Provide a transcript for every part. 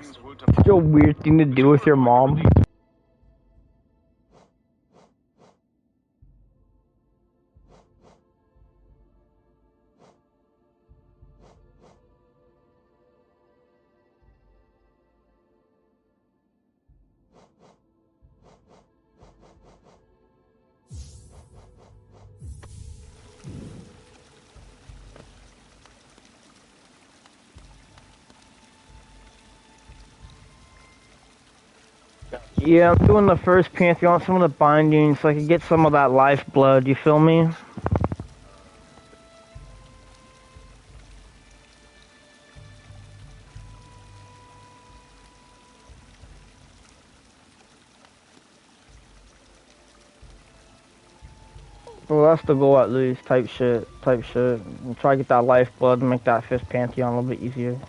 Such a weird thing to do with your mom. Yeah, I'm doing the first Pantheon, some of the bindings, so I can get some of that lifeblood, you feel me? Well, that's the goal at least, type shit. And try to get that lifeblood and make that fifth Pantheon a little bit easier.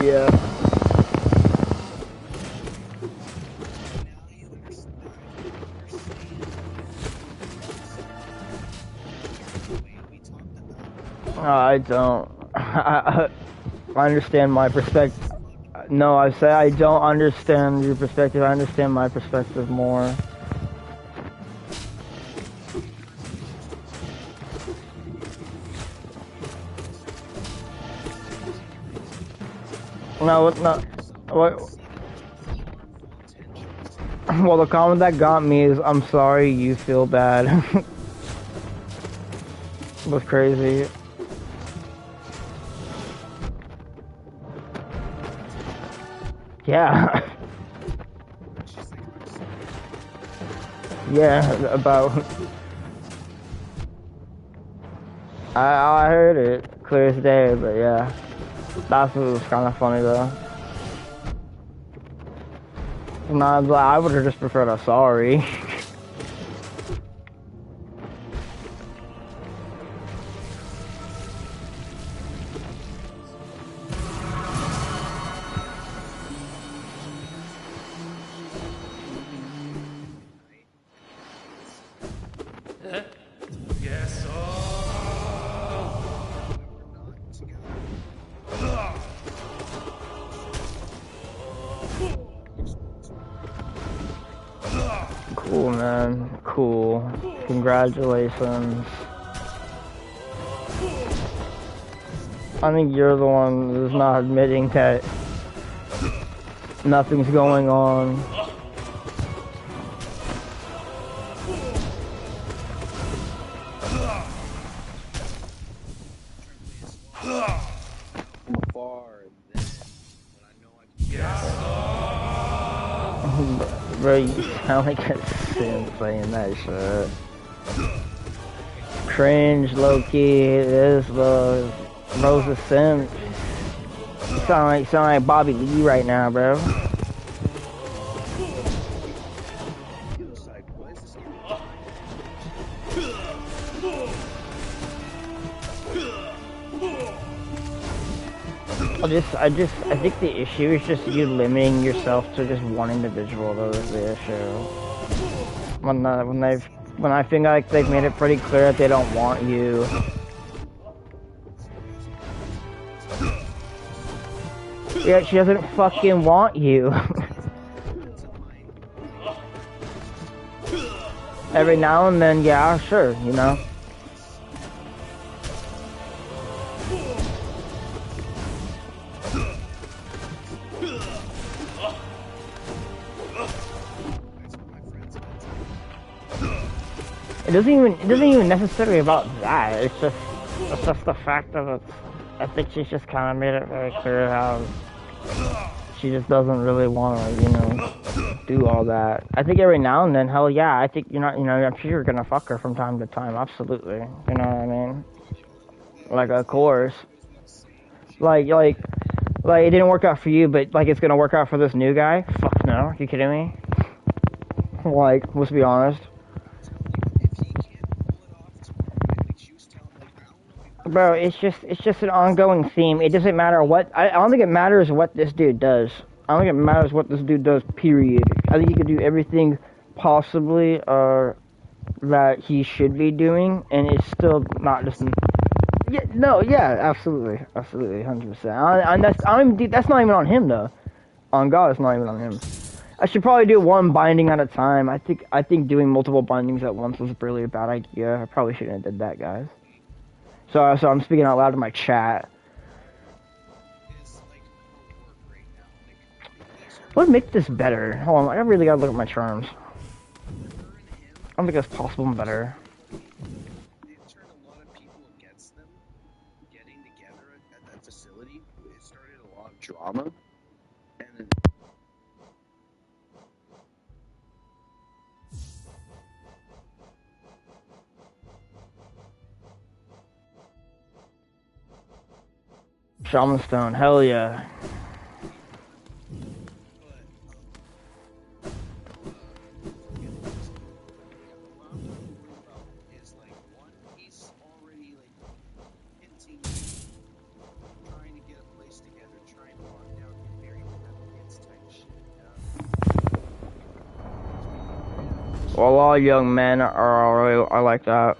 Yeah. I don't. I understand my perspective. No, I say I don't understand your perspective. I understand my perspective more. No, no. What? Well, the comment that got me is, "I'm sorry you feel bad." Was crazy. Yeah. Yeah, about. I heard it clear as day, but yeah, that was kind of funny though. Nah, I would have just preferred a sorry. Cool, man. Cool. Congratulations. I think you're the one who's not admitting that nothing's going on. Bro, you sound like a simp saying that shit. Cringe, low-key, this, bro. Bro's a simp. You sound like Bobby Lee right now, bro. I think the issue is just you limiting yourself to just one individual. That is the issue. When I think like they've made it pretty clear that they don't want you. Yeah, she doesn't fucking want you. Every now and then, yeah, sure, you know. It isn't even necessarily about that. It's just the fact of it. I think she's just kind of made it very clear how she just doesn't really want to, you know, do all that. I think every now and then, hell yeah, I think you're not, you know, I'm sure you're gonna fuck her from time to time, absolutely. You know what I mean? Like, of course. Like it didn't work out for you, but like it's gonna work out for this new guy? Fuck no, are you kidding me? Like, let's be honest. Bro, it's just an ongoing theme. It doesn't matter what. I don't think it matters what this dude does. I don't think it matters what this dude does. Period. I think he could do everything possibly that he should be doing, and it's still not just. Yeah, no, yeah, absolutely, 100%. That's not even on him though. On God, it's not even on him. I should probably do one binding at a time. I think doing multiple bindings at once was really a bad idea. I probably shouldn't have did that, guys. So I'm speaking out loud to my chat. What would make this better? Hold on, I really gotta look at my charms. I don't think that's possible and better. They've turned a lot of people against them getting together at that facility. It started a lot of drama. And then Shaman Stone, hell yeah. Well, all young men are like that.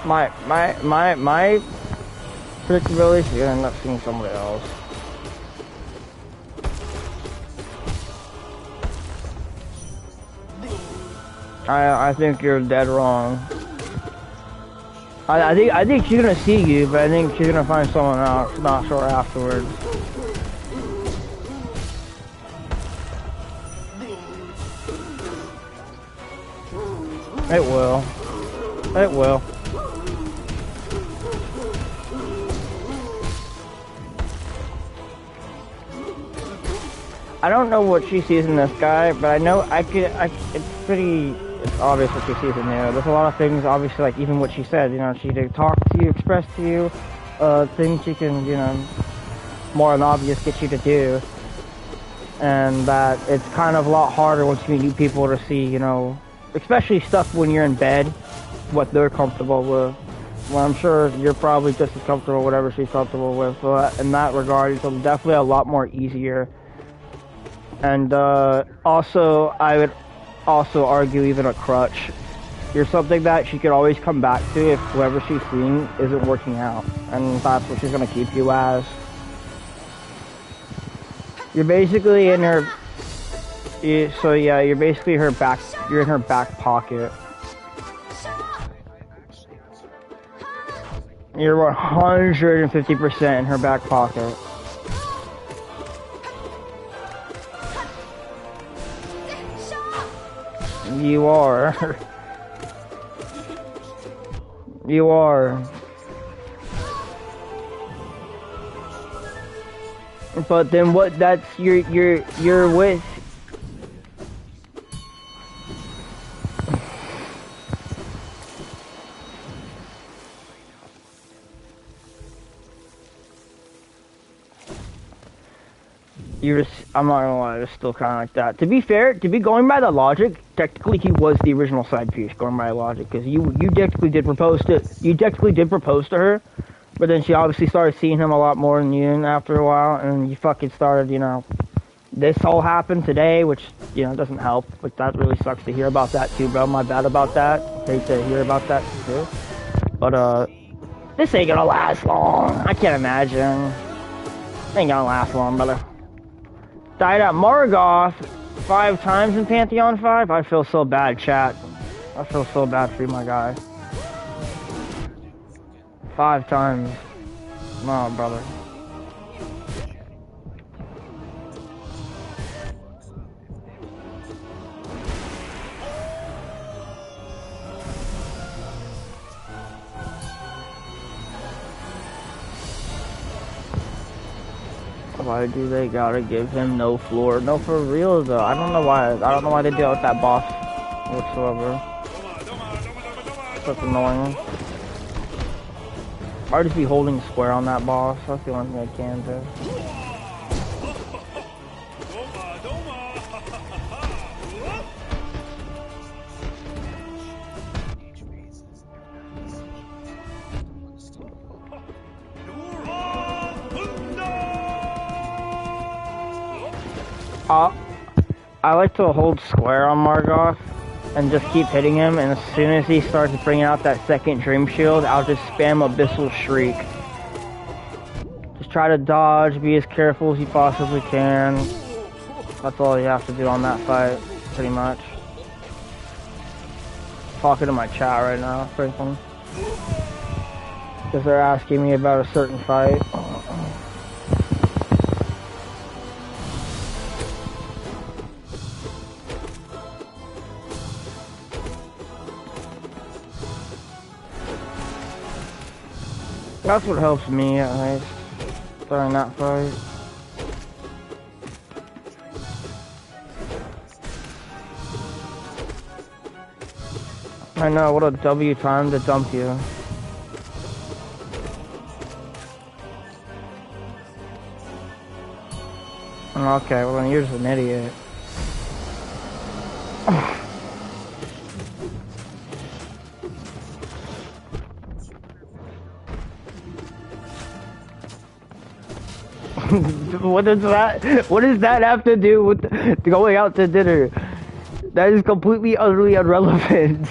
My predictability is you're gonna end up seeing somebody else. I think you're dead wrong. I think she's gonna see you, but I think she's gonna find someone else not sure afterwards. It will. It will. I don't know what she sees in this guy, but I know it's obvious what she sees in there. There's a lot of things, obviously, like even what she said, you know, she did talk to you, express to you, things she can, you know, more than obvious get you to do. And that it's kind of a lot harder once you meet new people to see, you know, especially stuff when you're in bed, what they're comfortable with. Well, I'm sure you're probably just as comfortable whatever she's comfortable with. So in that regard, it's definitely a lot more easier. And also, I would also argue even a crutch. You're something that she could always come back to if whoever she's seeing isn't working out. And that's what she's going to keep you as. You're basically in her... So yeah, you're basically her back... You're in her back pocket. You're 150% in her back pocket. You are. You are. But then what? That's you're with. I'm not gonna lie, it's still kind of like that. To be fair, to be going by the logic, technically he was the original side piece, going by logic, because you technically did propose to her, but then she obviously started seeing him a lot more than you after a while, and you fucking started, you know, this all happened today, which, you know, doesn't help, but that really sucks to hear about that too, bro. My bad about that. Hate to hear about that too. But, this ain't gonna last long. I can't imagine. Ain't gonna last long, brother. Died at Morgoth 5 times in Pantheon 5? I feel so bad, chat. I feel so bad for you, my guy. 5 times. No, brother. Why do they gotta give him no floor? No, for real though. I don't know why. I don't know why they deal with that boss whatsoever. That's annoying. I'd just be holding square on that boss. That's the only thing I can do. I like to hold square on Morgoth and just keep hitting him, and as soon as he starts bringing out that second Dream Shield, I'll just spam Abyssal Shriek. Just try to dodge, be as careful as you possibly can. That's all you have to do on that fight, pretty much. Talking to my chat right now, frankly. Because they're asking me about a certain fight. That's what helps me at least during that fight. I know, what a W time to dump you. Okay, well then you're just an idiot. What does that have to do with going out to dinner? That is completely, utterly irrelevant.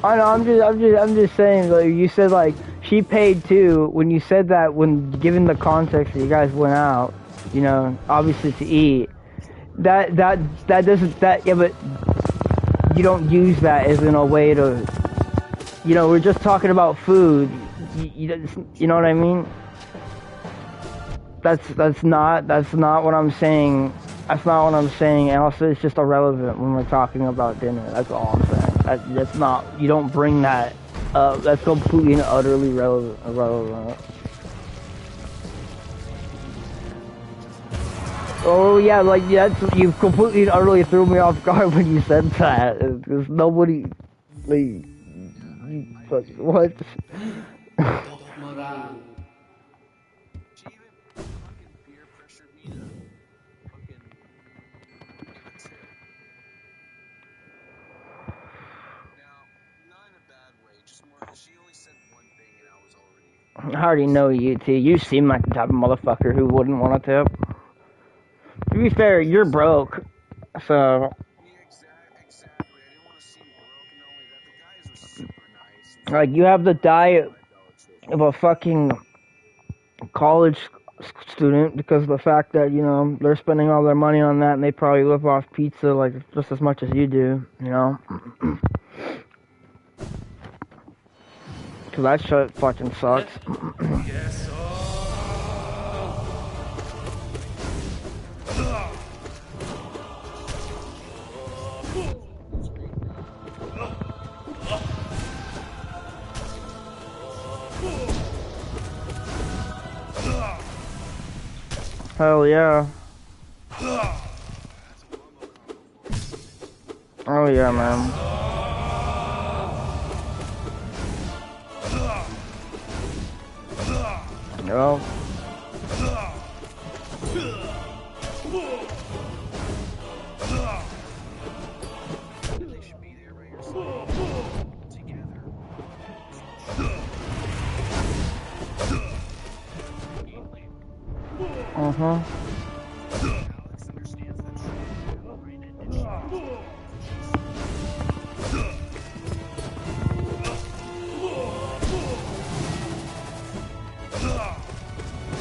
I know. I'm just saying. Like you said, like she paid too. When you said that, when given the context that you guys went out, you know, obviously to eat. That doesn't that yeah, but you don't use that as in a way to, you know, we're just talking about food. You know what I mean? That's not what I'm saying. That's not what I'm saying. And also, it's just irrelevant when we're talking about dinner. That's all I'm saying. That's not. You don't bring that up. That's completely and utterly irrelevant. Oh yeah, like yeah, you completely and utterly threw me off guard when you said that. Because nobody, like, what? She even fucking peer pressured me to fucking give a tip. Now, not in a bad way, just more. She only said one thing, and I was already. I already know you, T. You seem like the type of motherfucker who wouldn't want a tip. To be fair, you're broke, so. Yeah, exactly. I didn't want to seem broke, and not only that, the guys were super nice. Like, you have the diet of a fucking college student because of the fact that, you know, they're spending all their money on that and they probably live off pizza, like, just as much as you do, you know? So that shit fucking sucks. Hell yeah. Oh yeah, man. Well. They should be there right together. Uh-huh. Alex understands that shit behind it, and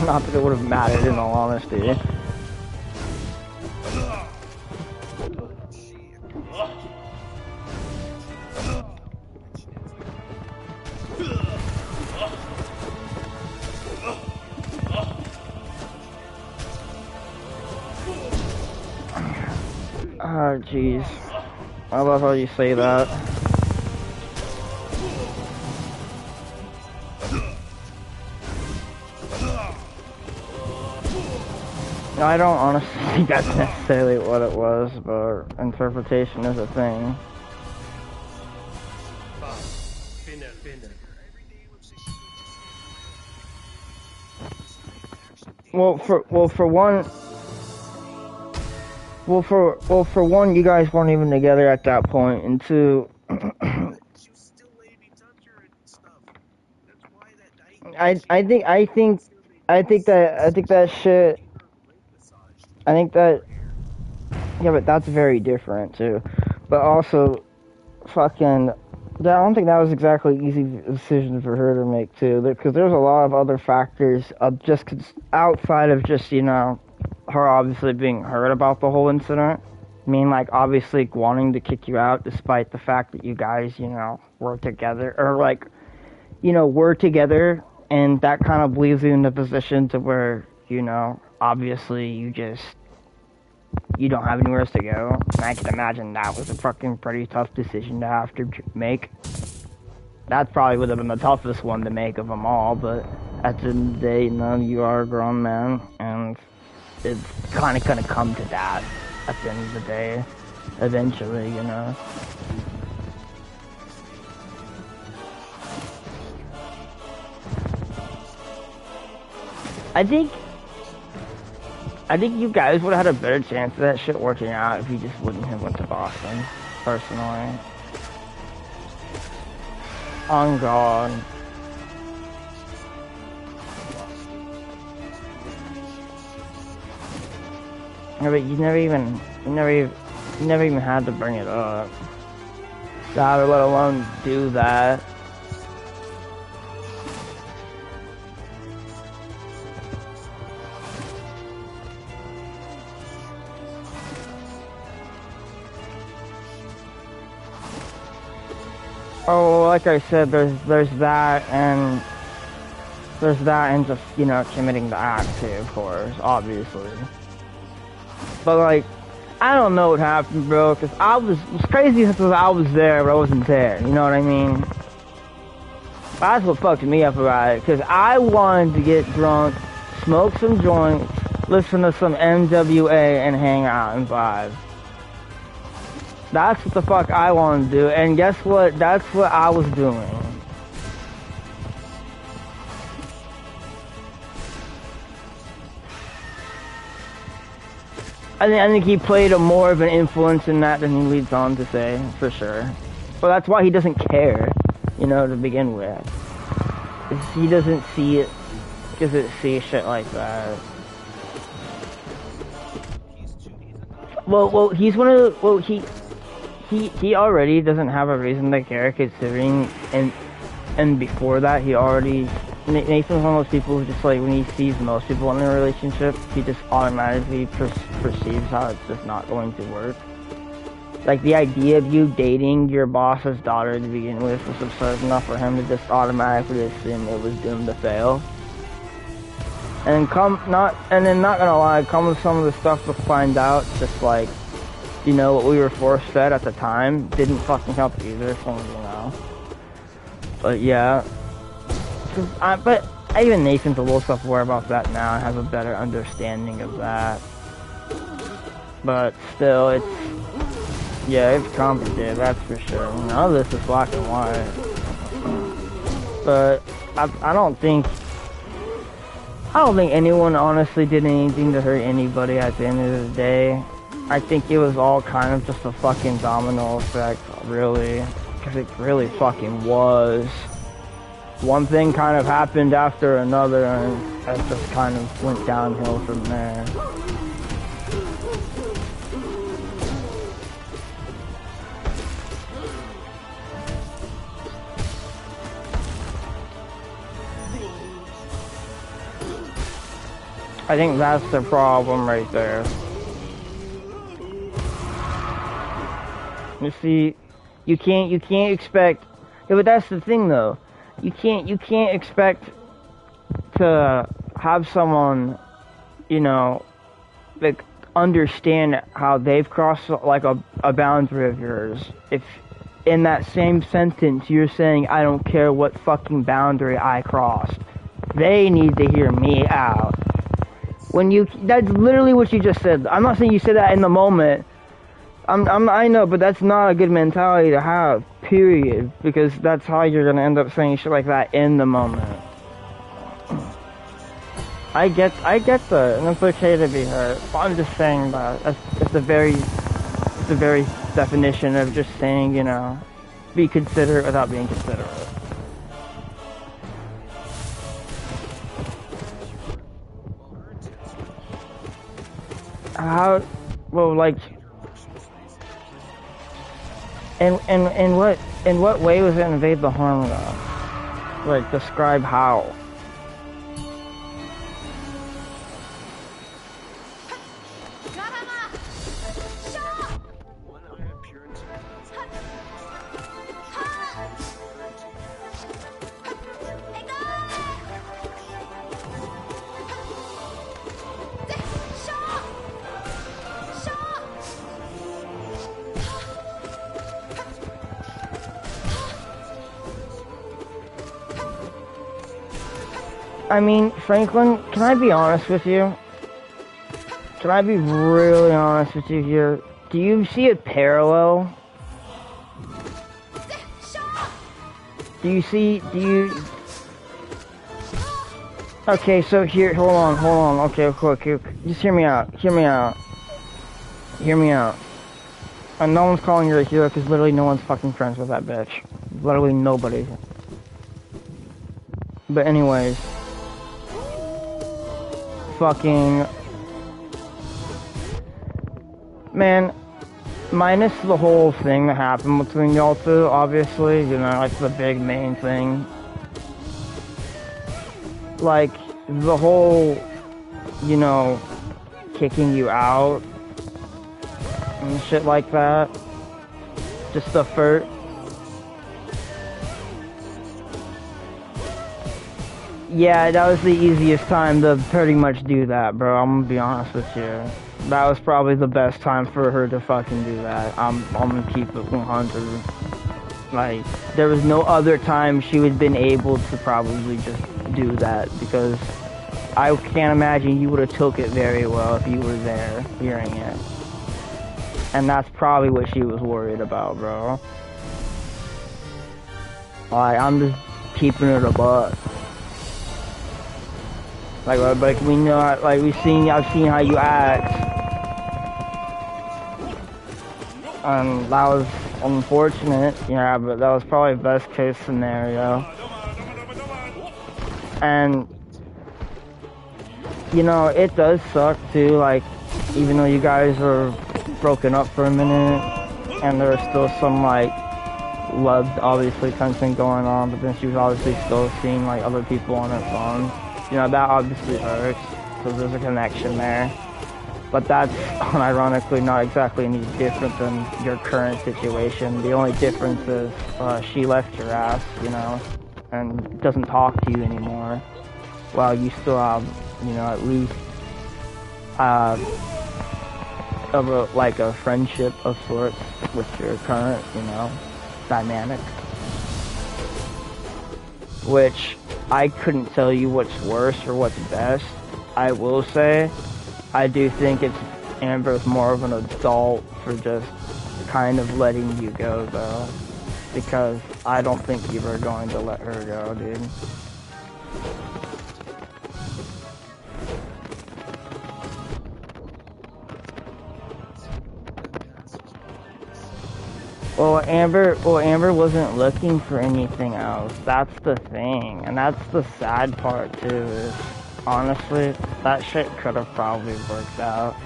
Not that it would have mattered, in all honesty. Oh, jeez. I love how you say that. I don't honestly think that's necessarily what it was, but interpretation is a thing. Well, for one, you guys weren't even together at that point, and two, she was still letting me touch her and stuff. That's why that I think that shit. I think that, yeah, but that's very different too. But also, fucking, I don't think that was exactly an easy decision for her to make too, because there's a lot of other factors of just outside of just, you know, her obviously being hurt about the whole incident. I mean, like, obviously wanting to kick you out despite the fact that you guys, you know, were together, or like, you know, were together, and that kind of leaves you in a position to where, you know, obviously you don't have anywhere else to go. And I can imagine that was a fucking pretty tough decision to have to make. That probably would have been the toughest one to make of them all, but at the end of the day, you know, you are a grown man, and it's kind of gonna come to that at the end of the day, eventually, you know. I think you guys would have had a better chance of that shit working out if you just wouldn't have went to Boston, personally. On God. Yeah, but you never even had to bring it up. God, let alone do that. Oh, like I said, there's that and just, you know, committing the act too, of course, obviously. But like, I don't know what happened, bro, because it's crazy because I was there, but I wasn't there, you know what I mean? That's what fucked me up about it, because I wanted to get drunk, smoke some joints, listen to some NWA, and hang out and vibe. That's what the fuck I wanted to do, and guess what? That's what I was doing. I think he played more of an influence in that than he leads on to say, for sure. But that's why he doesn't care, you know, to begin with. He doesn't see it, doesn't see shit like that. Well, he's one of the, well, he already doesn't have a reason to care, considering, and before that, he already, Nathan's one of those people who just, like, when he sees most people in a relationship, he just automatically perceives how it's just not going to work. Like, the idea of you dating your boss's daughter to begin with was absurd enough for him to just automatically assume it was doomed to fail. And then not gonna lie, come with some of the stuff to find out, just like, you know, what we were force fed at the time didn't fucking help either, so you know. But yeah, but even Nathan's a little self-aware about that now and has a better understanding of that. But still, it's complicated, that's for sure. None of this is black and white. But I don't think anyone honestly did anything to hurt anybody at the end of the day. I think it was all kind of just a fucking domino effect, really. Because it really fucking was. One thing kind of happened after another, and it just kind of went downhill from there. I think that's the problem right there. You see, you can't expect, yeah, but that's the thing though. You can't expect to have someone, you know, like, understand how they've crossed, like, a boundary of yours. If in that same sentence you're saying, I don't care what fucking boundary I crossed. They need to hear me out. That's literally what you just said. I'm not saying you said that in the moment. I know, but that's not a good mentality to have, period. Because that's how you're gonna end up saying shit like that in the moment. I get that, and it's okay to be hurt. But I'm just saying that it's the very definition of just saying, you know, be considerate without being considerate. How, well, like, in what way was it invade the harm though? Like, describe how. I mean, Franklin, can I be honest with you? Can I be really honest with you here? Do you see a parallel? Okay, so here, hold on, okay, just hear me out. And no one's calling you a hero, because literally no one's fucking friends with that bitch. Literally nobody. But anyways. Fucking man, minus the whole thing that happened between y'all two, obviously, you know, like the big main thing. Like, the whole, you know, kicking you out and shit like that. Just the first. Yeah, that was the easiest time to pretty much do that, bro. I'm gonna be honest with you. That was probably the best time for her to fucking do that. I'm gonna keep it 100. Like, there was no other time she would have been able to probably just do that, because I can't imagine you would have took it very well if you were there hearing it. And that's probably what she was worried about, bro. Like, I'm just keeping it a buck. Like we know, like I've seen how you act, and that was unfortunate, yeah, but that was probably best case scenario. And you know, it does suck too, like, even though you guys were broken up for a minute, and there was still some, like, love, obviously, tension going on, but then she was obviously still seeing, like, other people on her phone. You know, that obviously hurts, so there's a connection there. But that's, unironically, not exactly any different than your current situation. The only difference is, she left your ass, you know, and doesn't talk to you anymore. While you still have, you know, at least, like a friendship of sorts with your current, you know, dynamic. Which, I couldn't tell you what's worse or what's best. I will say, I do think Amber's more of an adult for just kind of letting you go, though. Because I don't think you were going to let her go, dude. Well, Amber wasn't looking for anything else. That's the thing. And that's the sad part, too, is, honestly, that shit could have probably worked out.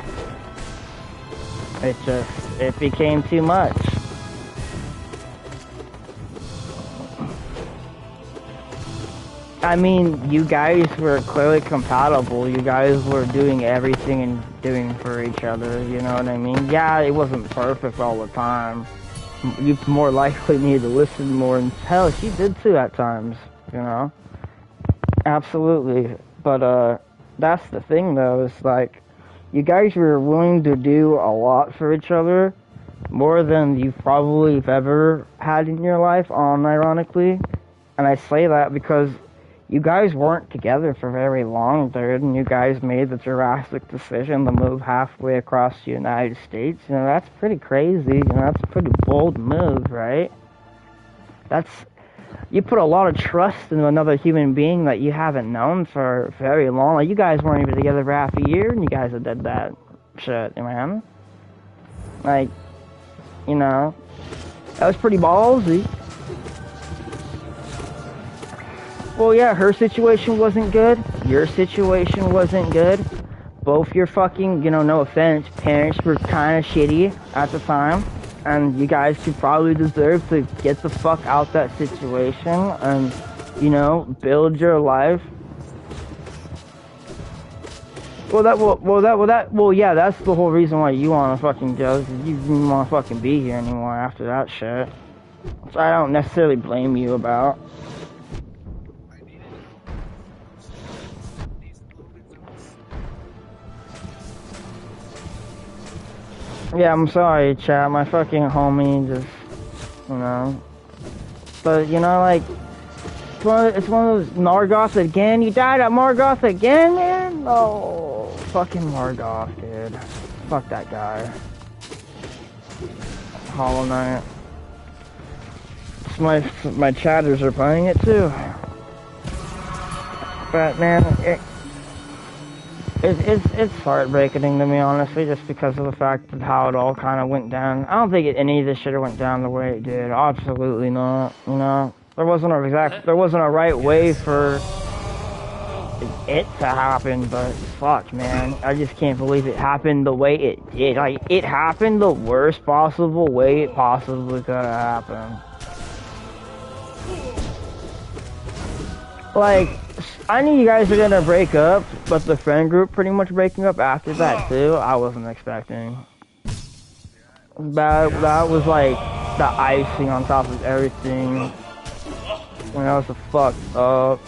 It became too much. I mean, you guys were clearly compatible. You guys were doing everything and doing for each other, you know what I mean? Yeah, it wasn't perfect all the time. You more likely need to listen more, and hell, she did too at times, you know? Absolutely. But, that's the thing, though, is like, you guys were willing to do a lot for each other, more than you probably have ever had in your life, ironically. And I say that because you guys weren't together for very long, dude, and you guys made the drastic decision to move halfway across the United States. You know, that's pretty crazy. You know, that's a pretty bold move, right? You put a lot of trust into another human being that you haven't known for very long. Like, you guys weren't even together for half a year, and you guys did that shit, man. Like, you know, that was pretty ballsy. Well, yeah, her situation wasn't good. Your situation wasn't good. Both your fucking, you know, no offense, parents were kind of shitty at the time. And you guys could probably deserve to get the fuck out that situation and, you know, build your life. Well, yeah, that's the whole reason why you want to fucking go. You didn't want to fucking be here anymore after that shit. Which I don't necessarily blame you about. Yeah, I'm sorry, chat. My fucking homie just, you know. But, you know, like, it's one of those Margoth again. You died at Margoth again, man? Oh, fucking Margoth, dude. Fuck that guy. Hollow Knight. My chatters are playing it too. But, man, it's heartbreaking to me, honestly, just because of the fact of how it all kind of went down. I don't think any of this shit went down the way it did. Absolutely not. You know, there wasn't a right way for it to happen, but fuck, man, I just can't believe it happened the way it did. Like, it happened the worst possible way it possibly could have happened. Like, I knew you guys were gonna break up, but the friend group pretty much breaking up after that too, I wasn't expecting. That was like the icing on top of everything. When I was a fucked up.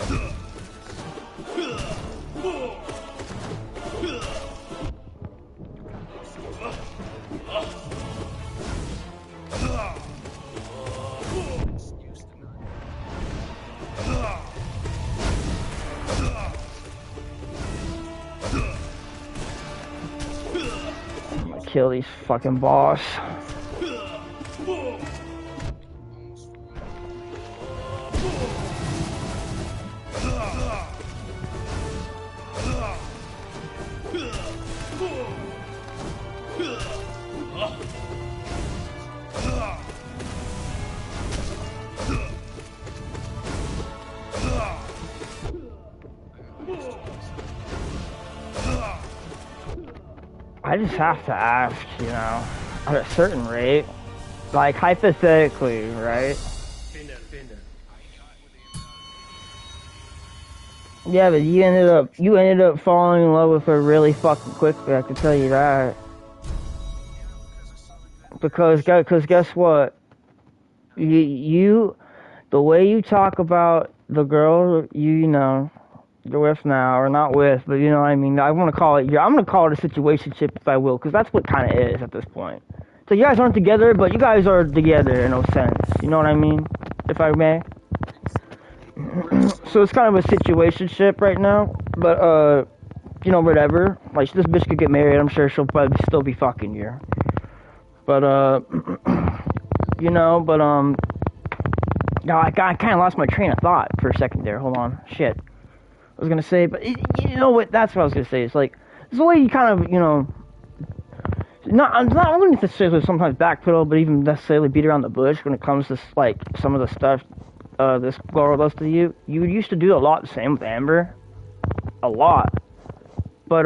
I'm gonna kill these fucking boss. I just have to ask, you know, at a certain rate, like hypothetically, right? Yeah, but you ended up falling in love with her really fucking quickly, I can tell you that. Because guess what? The way you talk about the girl you know, you're with now, or not with, but you know what I mean. I want to call it. I'm gonna call it a situationship if I will, because that's what kind of is at this point. So you guys aren't together, but you guys are together in a sense. You know what I mean? If I may. So it's kind of a situationship right now, but you know, whatever. Like this bitch could get married. I'm sure she'll probably still be fucking you. But you know, but no, I kind of lost my train of thought for a second there. Hold on, shit. I was gonna say, but you know what? That's what I was gonna say. It's like it's the way you kind of, you know, not only necessarily sometimes backpedal, but even necessarily beat around the bush when it comes to like some of the stuff this girl does to you. You used to do a lot the same with Amber, a lot. But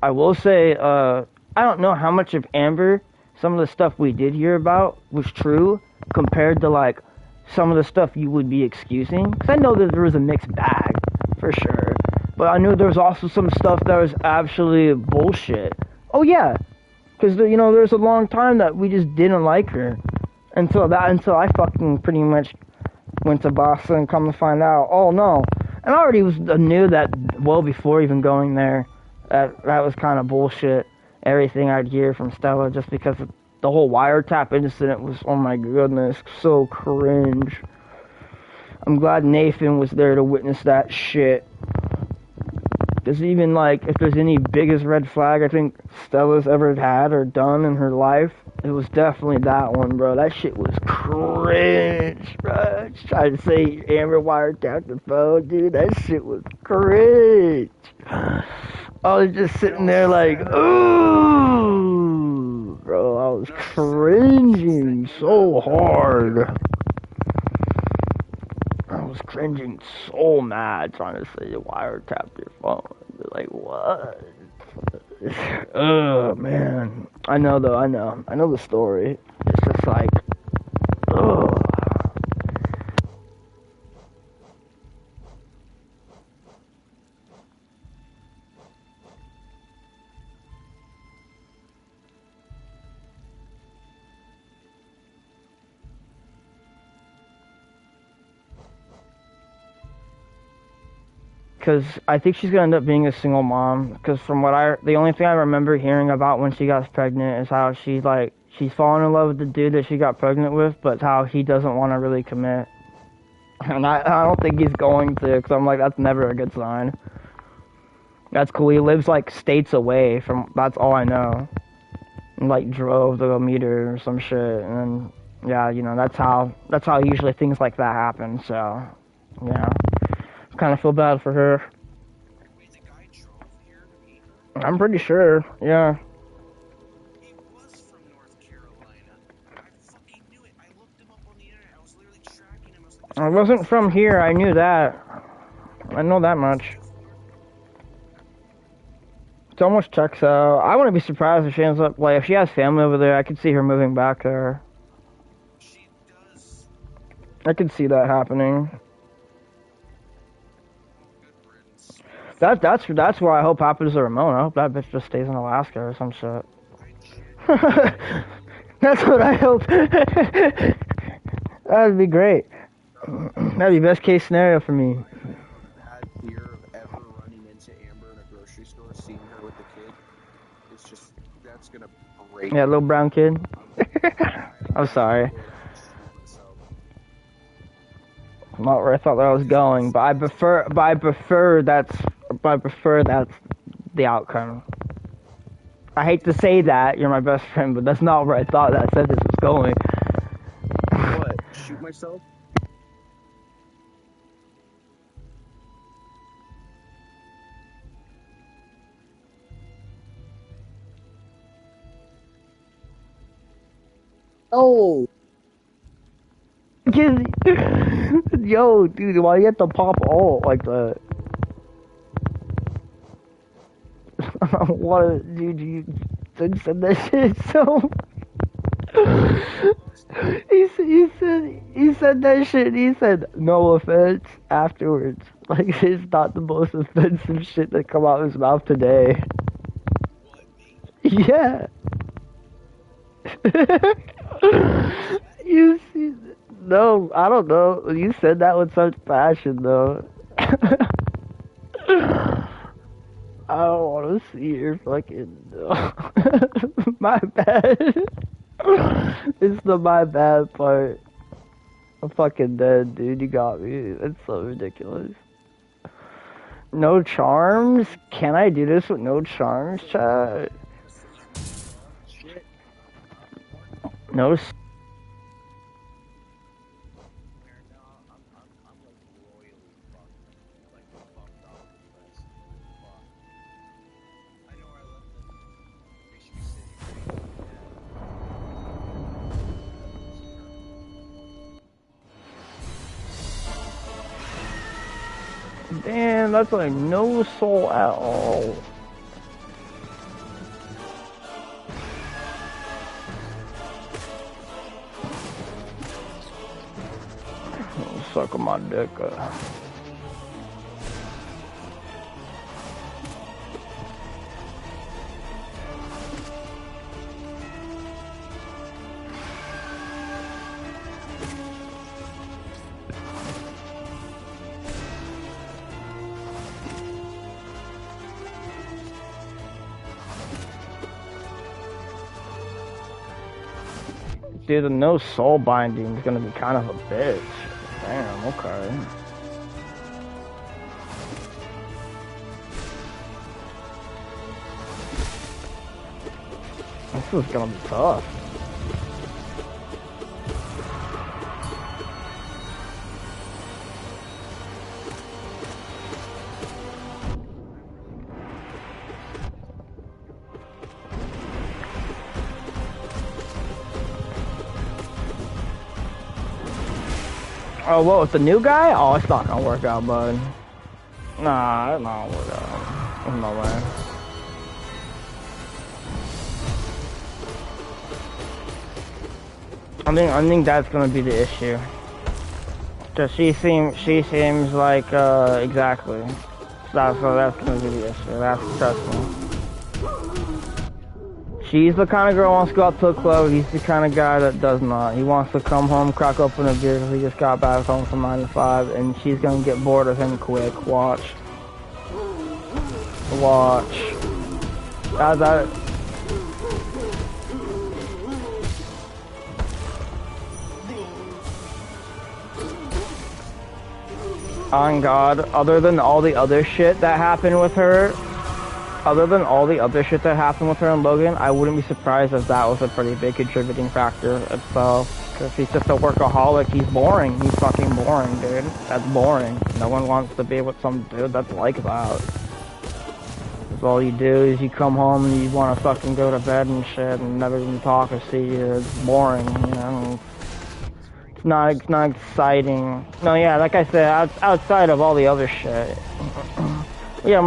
I will say, I don't know how much of Amber some of the stuff we did hear about was true compared to like some of the stuff you would be excusing. Because I know that there was a mixed bag. For sure. But I knew there was also some stuff that was absolutely bullshit. Oh yeah. Because, you know, there's a long time that we just didn't like her. Until I fucking pretty much went to Boston and come to find out, oh no. And I already knew that well before even going there. That was kind of bullshit. Everything I'd hear from Stella, just because of the whole wiretap incident was, oh my goodness, so cringe. I'm glad Nathan was there to witness that shit. There's even, like, if there's any biggest red flag I think Stella's ever had or done in her life, it was definitely that one, bro. That shit was cringe, bro. Just trying to say Amber wiretapped the phone, dude. That shit was cringe. I was just sitting there like, ooh, bro. I was cringing so hard. I was cringing so mad trying to say wiretap your phone. Like, what? Oh, man. I know, though. I know the story. It's just like, ugh. Because I think she's gonna end up being a single mom. Because from the only thing I remember hearing about when she got pregnant is how she's fallen in love with the dude that she got pregnant with, but how he doesn't want to really commit. And I don't think he's going to, because I'm like, that's never a good sign. That's cool. He lives like states away from. That's all I know. And like drove to go meet her or some shit, and then yeah, you know, that's how usually things like that happen. So yeah. Kind of feel bad for her. Wait, the guy drove here to meet her? I'm pretty sure, yeah. He was from North Carolina. I fucking knew it. I looked him up on the internet. I was literally tracking him. I wasn't from here, I knew that. I know that much. It almost checks out. I wouldn't be surprised if she ends up, like, if she has family over there, I could see her moving back there. She does. I could see that happening. Good riddance. That's where I hope happens to Ramona. I hope that bitch just stays in Alaska or some shit. That's what I hope. That'd be great. That'd be best case scenario for me. Had fear of ever running into Amber in a grocery store, seeing her with the kid. It's just, that's gonna break. Yeah, little brown kid. I'm sorry. Not where I thought that I was going, but I prefer that's the outcome. I hate to say that, you're my best friend, but that's not where I thought that sentence was going. What? Shoot myself? Oh! Yo, dude, why you have to pop all like that? What, dude, you said that shit so... he said that shit, he said, no offense, afterwards. Like, it's not the most offensive shit that come out of his mouth today. What, me? Yeah. You see... No, I don't know. You said that with such passion, though. I don't want to see your fucking... My bad. It's the my bad part. I'm fucking dead, dude. You got me. That's so ridiculous. No charms? Can I do this with no charms, chat? Shit. No... I'm like royally fucked. Like, fucked off the rest. Fuck. I know where I left them. They should be sitting right. Damn, that's like no soul at all. Suck on my dick. Dude, the no soul binding is gonna be kind of a bitch. Damn, okay. This is gonna be tough. Oh, what, with the new guy? Oh, it's not gonna work out, bud. Nah, it's not gonna work out. There's no way. I think that's gonna be the issue. Cause she seems like, exactly. That's gonna be the issue. That's, trust me. She's the kind of girl who wants to go out to a club. He's the kind of guy that does not. He wants to come home, crack open a beer because he just got back home from 9 to 5, and she's gonna get bored of him quick. Watch. Watch. That. On God, other than all the other shit that happened with her, and Logan, I wouldn't be surprised if that was a pretty big contributing factor itself. Because he's just a workaholic, he's boring. He's fucking boring, dude. That's boring. No one wants to be with some dude that's like that. Because all you do is you come home and you want to fucking go to bed and shit and never even talk or see you. It's boring, you know? It's not exciting. No, yeah, like I said, outside of all the other shit. Yeah,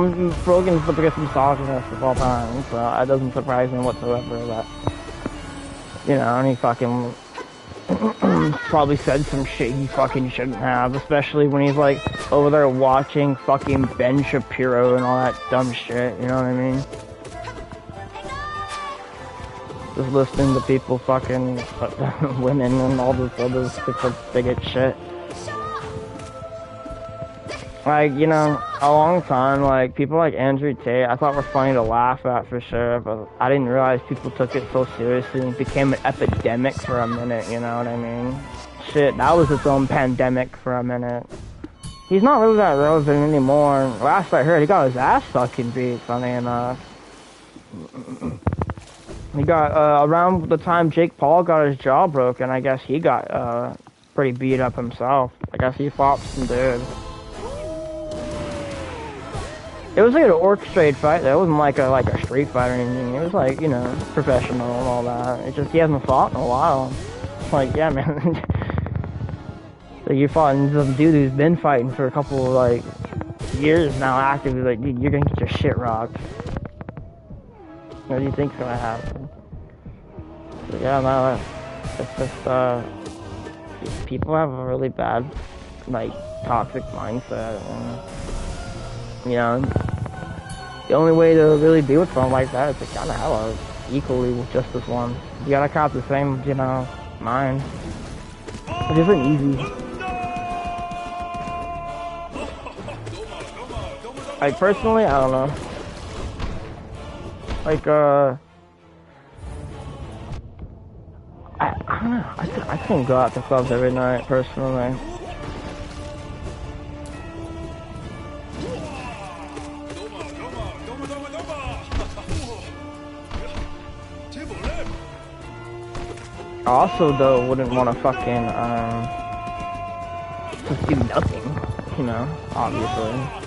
Rogan's the biggest misogynist of all time, so it doesn't surprise me whatsoever that, you know, and he fucking probably said some shit he fucking shouldn't have, especially when he's like over there watching fucking Ben Shapiro and all that dumb shit, you know what I mean? Just listening to people fucking women and all this other stupid bigot shit. Like, you know, a long time, like, people like Andrew Tate, I thought were funny to laugh at for sure, but I didn't realize people took it so seriously and it became an epidemic for a minute, you know what I mean? Shit, that was its own pandemic for a minute. He's not really that relevant anymore. Last I heard, he got his ass fucking beat, funny enough. He got, around the time Jake Paul got his jaw broken, I guess he got, pretty beat up himself. I guess he fought some dude. It was like an orchestrated fight though. It wasn't like a street fight or anything. It was like, you know, professional and all that. It's just he hasn't fought in a while. It's like, yeah, man. So you fought some dude who's been fighting for a couple of like years now actively. Like, dude, you're gonna get your shit rocked. What do you think's gonna happen? So, yeah, no, it's just people have a really bad, like, toxic mindset. And, you know, the only way to really be with someone like that is to kind of have a equally with just this one. You gotta cop the same, you know, mind. Which isn't easy. Like, personally, I don't know. Like, I don't know. I couldn't go out to clubs every night, personally. I also, though, wouldn't want to fucking, just do nothing, you know, obviously.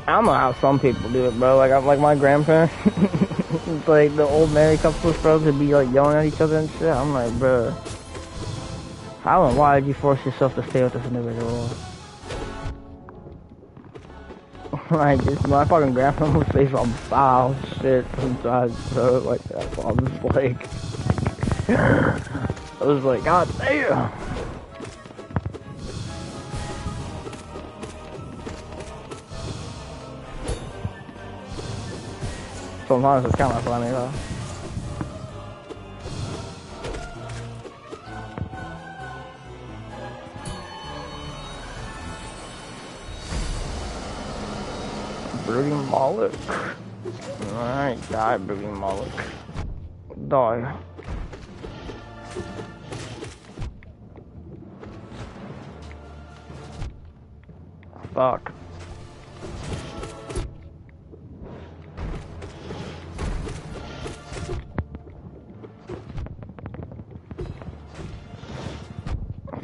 I don't know how some people do it, bro. Like my grandparents, like the old married couples, bro, to be like yelling at each other and shit. I'm like, bro, how and why did you force yourself to stay with this individual? Like, just my fucking grandpa would say some foul shit sometimes, bro. Like that. So I'm just like, I was like, God damn. Sometimes it's kind of funny though. Brooding Moloch. Alright, die, Brooding Moloch. Die. Fuck.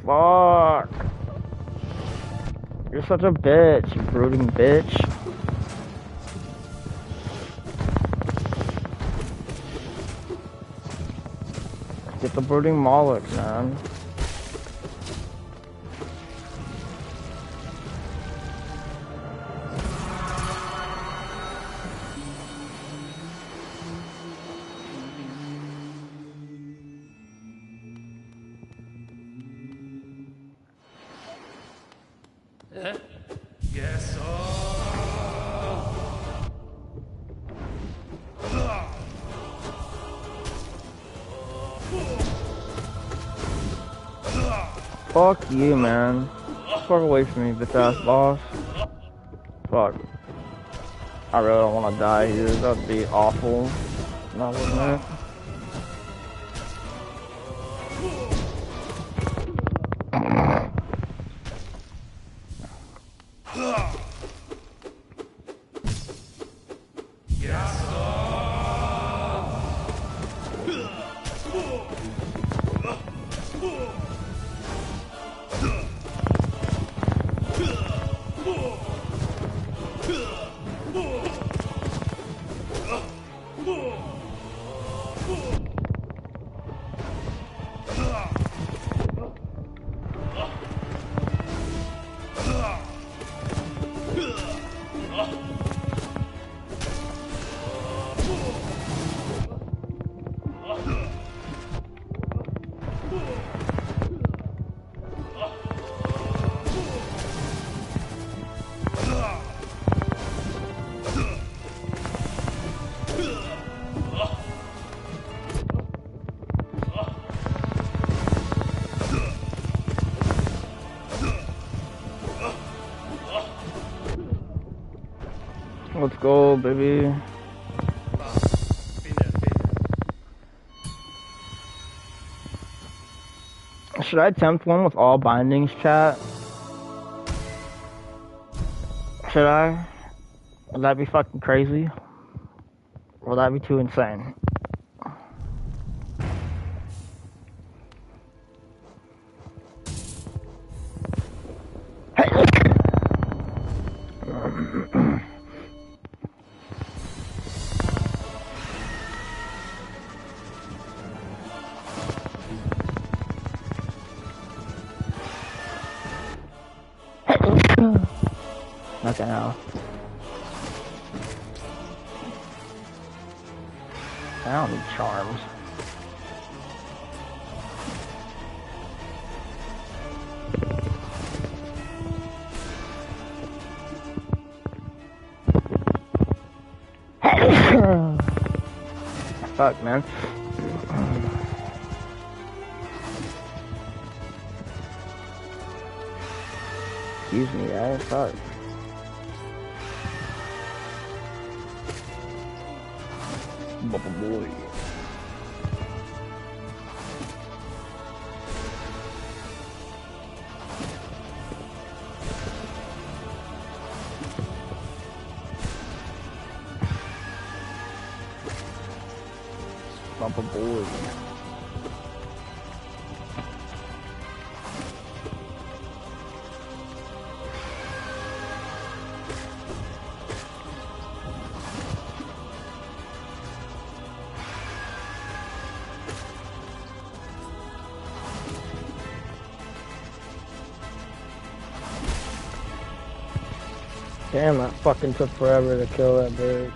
Fuck. You're such a bitch, you brooding bitch. Get the brooding Moloch, man. Yes, Fuck you, man. Fuck away from me, bitch ass boss. Fuck. I really don't want to die here. That'd be awful. Not wouldn't it? go, baby. Should I attempt one with all bindings, chat? Should I? Would that be fucking crazy? Or will that be too insane? Nothing else. I don't need charms. Fuck, man. Excuse me, guys. Fuck. Bubble boy. Bubble boy. Damn, that fucking took forever to kill that bitch.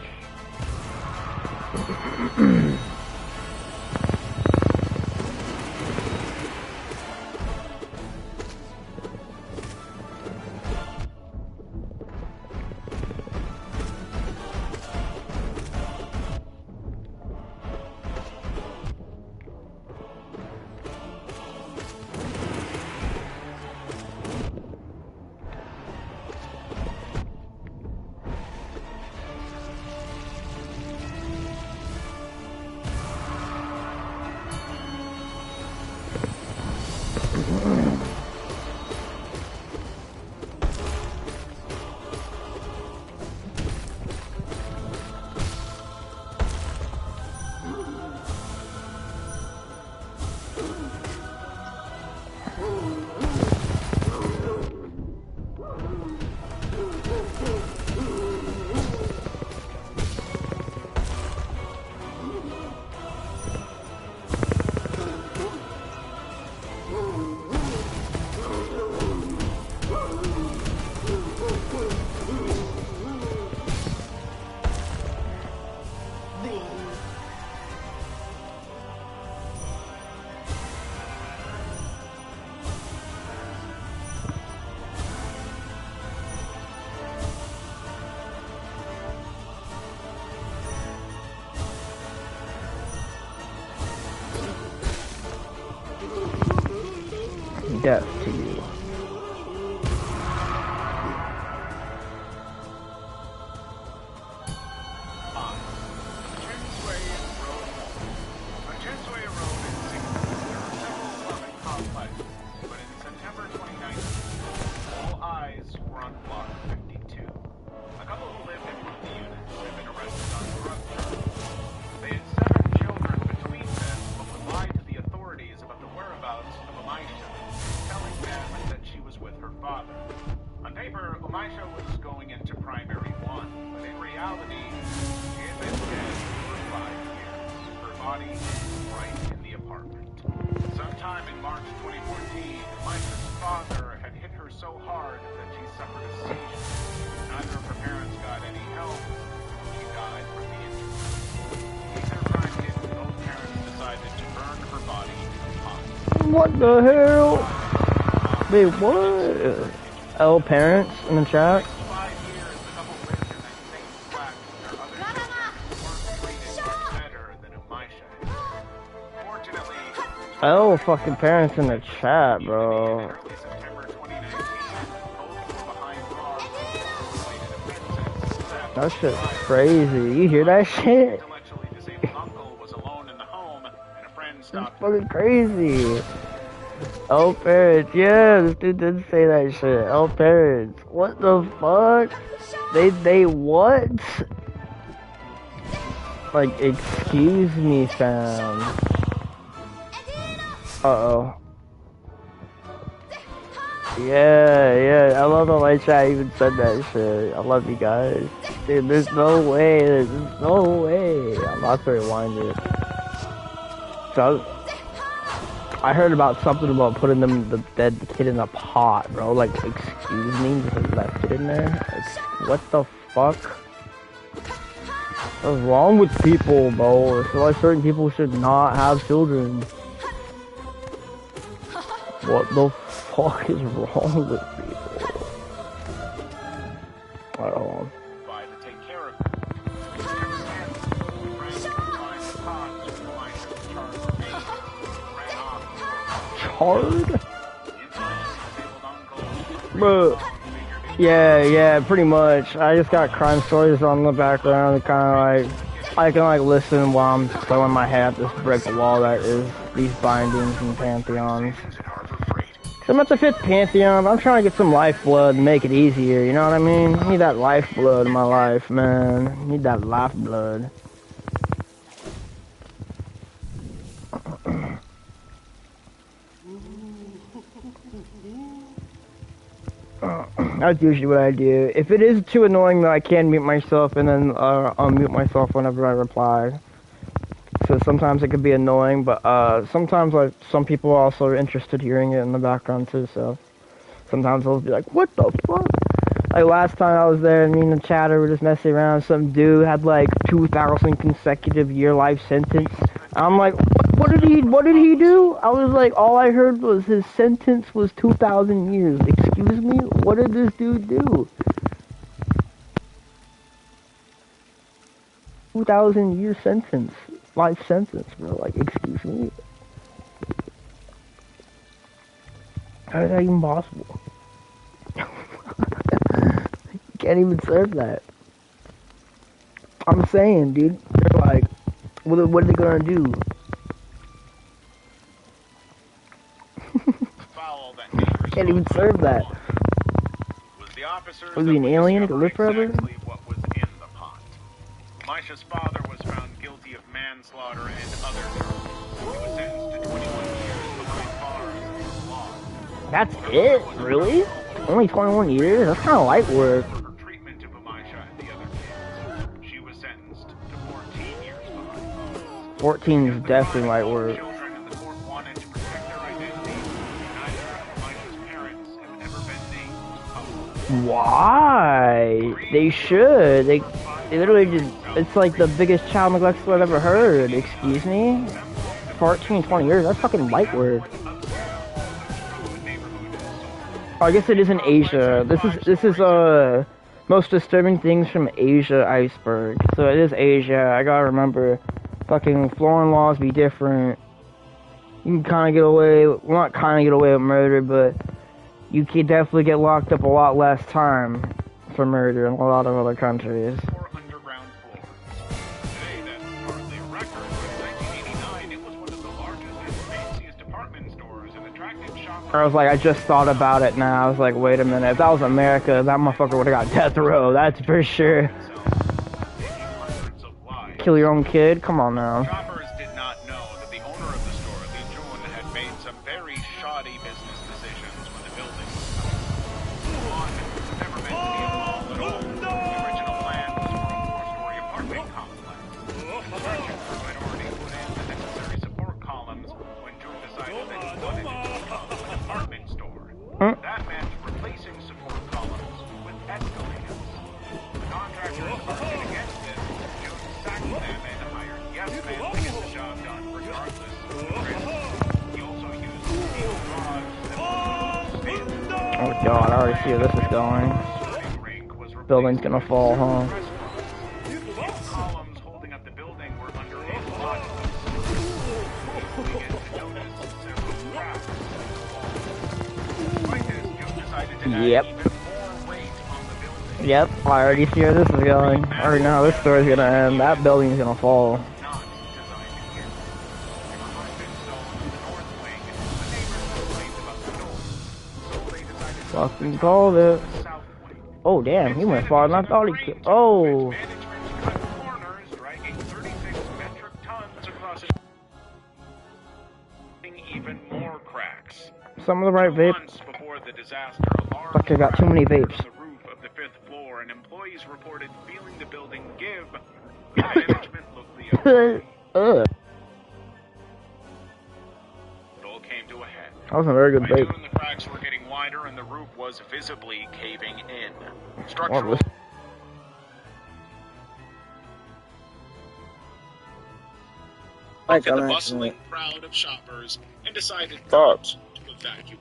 Death to you. What the hell? Wait, what? L parents in the chat? L fucking parents in the chat, bro. That shit's crazy. You hear that shit? That's fucking crazy. Oh, parents, yeah, this dude did say that shit. Oh, parents, what the fuck? They what? Like, excuse me, fam. Uh-oh. Yeah, I love the light chat even said that shit. I love you guys. Dude, there's no way, there's no way. I'm about to rewind it. So, I heard about something about putting the dead kid in a pot, bro. Like, excuse me, just left it in there? Like, what the fuck? What's wrong with people, bro? I feel like certain people should not have children. What the fuck is wrong with people? Alright, hold on. Charred? Bro. Yeah, pretty much. I just got crime stories on the background, kind of like, I can like listen while I'm throwing my head at this brick wall that is these bindings and pantheons. So I'm at the 5th pantheon, but I'm trying to get some lifeblood and make it easier, you know what I mean? I need that lifeblood in my life, man. I need that lifeblood. That's usually what I do. If it is too annoying, though, I can mute myself and then unmute myself whenever I reply. So sometimes it could be annoying, but sometimes like some people also are interested hearing it in the background too. So sometimes they'll be like, "What the fuck?" Like last time I was there, and me and the chatter were just messing around. Some dude had like 2,000 consecutive year life sentence. I'm like, what did he do? I was like, all I heard was his sentence was 2,000 years. Excuse me? What did this dude do? 2,000 year sentence. Life sentence, bro. Like, excuse me? How is that even possible? You can't even serve that. I'm saying, dude. They're like, what are they gonna do? Can't even serve that. Was he an alien who could live forever? What was in the pot. Misha's father was found guilty of manslaughter and other charges. He was sentenced to 21 years behind bars and law. That's it? Really? Only 21 years? That's kind of light work. For treatment of Misha and the other kids, she was sentenced to 14 years behind bars. 14 is definitely light work. Children in the court wanted to protect their identity. Neither of Misha's parents have ever been named publicly. Why? They should. They literally just, it's like the biggest child neglect story I've ever heard. Excuse me? 14, 20 years, that's fucking light work. Oh, I guess it is in Asia. This is most disturbing things from Asia iceberg. So it is Asia. I gotta remember, fucking foreign laws be different. You can kind of get away, well, not kind of get away with murder, but you can definitely get locked up a lot less time for murder in a lot of other countries. Underground floors. Today, that's hardly a record, but in 1989, it was one of the largest and fanciest department stores and attracted shoppers. I was like, I just thought about it now. I was like, wait a minute. If that was America, that motherfucker would have got death row. That's for sure. Kill your own kid? Come on now. Shoppers did not know that the owner of the store, Lee Jun, had made some very shoddy business decisions when the building was built. One was never meant to be a mall at all. The original plan was for a 4-story apartment complex. Construction crew had already put in the necessary support columns when Jun decided that he wanted it to become an apartment store. That meant replacing support columns with escalators. The contractors argued against this. Jun sacked them and hired yes men to get the job done regardless of the risk. He also used steel rods that were standard. Oh god, I already see where this is going. Building's gonna fall, huh? Columns holding up the building were under a lot of we began to notice several cracks in the wall. Despite this, Jun decided to add Yep. even more weight on the building. Yep, I already see where this is going. I already know how this story's gonna end. That building's gonna fall. Not designed to hit. They were first installed in the north wing, but neighbors complained about the noise. So they decided to Fucking called it. the south wing. Oh damn, he went farther than I thought he could. Oh, Management cut corners, dragging 36 metric tons across it, even more cracks. some of the right 2 vape. months before the disaster, a large Fuck, I got too many crack vapes. on the roof of the 5th floor, and employees reported feeling the building give. Management looked the other way. Ugh, It all came to a head. that was a very good By vape. June, the cracks were getting wider, and the roof was visibly caving in. What Structural was- looked at the bustling crowd of shoppers and decided Fuck. to evacuate.